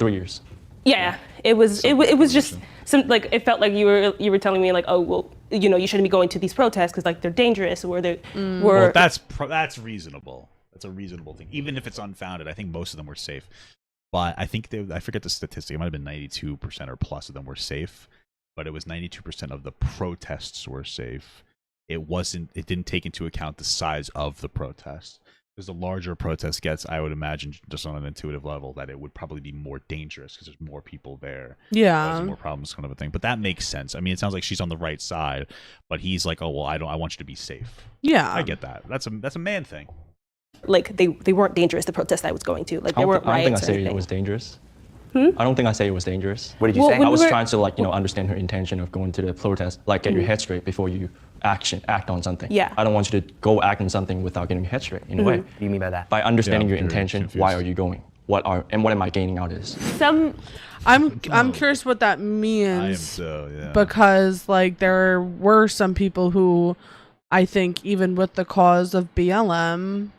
Yeah, it was just some like it felt like you were telling me like, oh well, you know, you shouldn't be going to these protests because like they're dangerous or they're Well, that's reasonable. That's a reasonable thing, even if it's unfounded. I think most of them were safe, but I think I forget the statistic. It might have been 92% or plus of them were safe, but it was 92% of the protests were safe. It didn't take into account the size of the protest. Because the larger a protest gets, I would imagine, just on an intuitive level, that it would probably be more dangerous because there's more people there. Yeah. Causing more problems, kind of a thing. But that makes sense. I mean, it sounds like she's on the right side, but he's like, oh well, I want you to be safe. Yeah. I get that. That's a man thing. Like they weren't dangerous. The protest I was going to, like there weren't riots. I don't think I or say anything. it was dangerous. I don't think I say it was dangerous. What did you say? I was trying to understand her intention of going to the protest, like get your head straight before you act on something. Yeah. I don't want you to go act on something without getting your head straight in a way. What do you mean by that? By understanding your intention, why are you going? What am I gaining out of this? I'm curious what that means. I am so, yeah. Because like there were some people who I think even with the cause of BLM,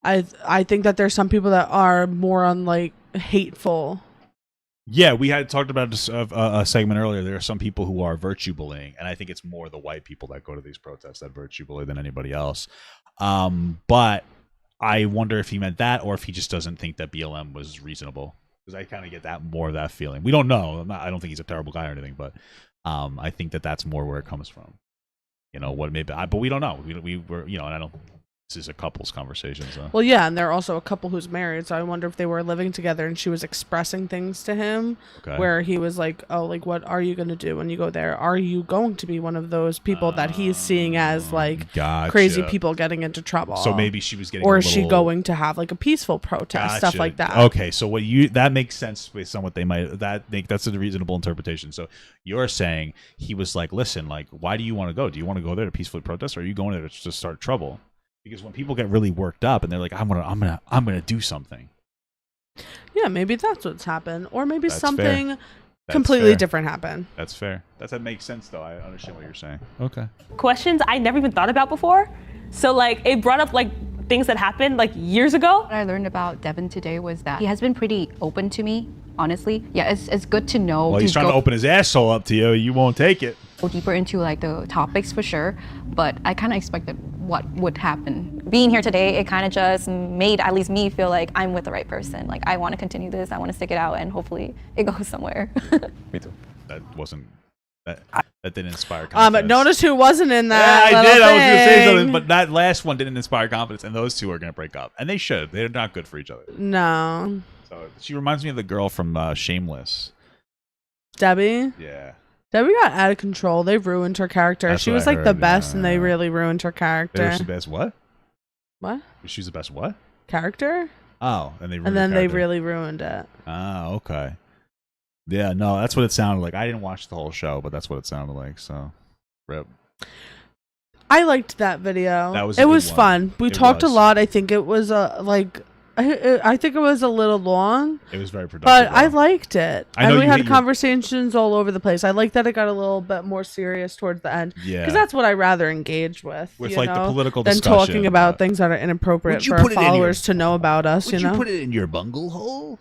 I think that there's some people that are more on like hateful Yeah, we had talked about this, a segment earlier. There are some people who are virtue bullying, and I think it's more the white people that go to these protests that virtue bully than anybody else. But I wonder if he meant that, or if he just doesn't think that BLM was reasonable. Because I kind of get that more of that feeling. We don't know. I don't think he's a terrible guy or anything, but I think that that's more where it comes from. You know what? Maybe, but we don't know. We were, you know, and I don't. This is a couple's conversation. So. Well, yeah, and they're also a couple who's married, so I wonder if they were living together and she was expressing things to him where he was like, oh, like, what are you going to do when you go there? Are you going to be one of those people that he's seeing as, like, crazy people getting into trouble? So maybe she was getting Or is she going to have, like, a peaceful protest, stuff like that? Okay, so that makes sense based on what they might, that's a reasonable interpretation. So you're saying he was like, listen, like, why do you want to go? Do you want to go there to peacefully protest, or are you going there to start trouble? Because when people get really worked up and they're like, I'm gonna do something. Yeah, maybe that's what's happened, or maybe That's something fair. completely fair. different happened. That's fair. That makes sense, though. I understand what you're saying. Okay. Questions I never even thought about before. So like it brought up like things that happened like years ago. What I learned about Devin today was that he has been pretty open to me, honestly. Yeah, it's good to know. Well, he's trying to open his asshole up to you. You won't take it. Go deeper into like the topics for sure, but I kind of expected what would happen. Being here today, it kind of just made at least me feel like I'm with the right person. Like I want to continue this, I want to stick it out, and hopefully it goes somewhere. Me too. That wasn't. That didn't inspire confidence. Notice who wasn't in that. Yeah, I did. Thing. I was gonna say something, but that last one didn't inspire confidence, and those two are gonna break up, and they should. They're not good for each other. No. So she reminds me of the girl from Shameless. Debbie. Yeah. Debbie got out of control. They ruined her character. That's She what was I like the heard, best, yeah. and they really ruined her character. They were the best what? What? She's the best what? Character? Oh, and they ruined and then her they character. really ruined it. Oh, okay. Yeah, no, that's what it sounded like. I didn't watch the whole show, but that's what it sounded like. So, rip. I liked that video. That was it a good was one. fun. We It talked was. a lot. I think it was I think it was a little long. It was very productive. But I though. liked it. I know And we you had hate your- conversations all over the place. I like that it got a little bit more serious towards the end. Yeah. Because that's what I rather engage with. With, you like, the know, political than discussion, talking about things that are inappropriate Would you for our put it in your- followers to know about us. Would you know. put it in your bungle hole?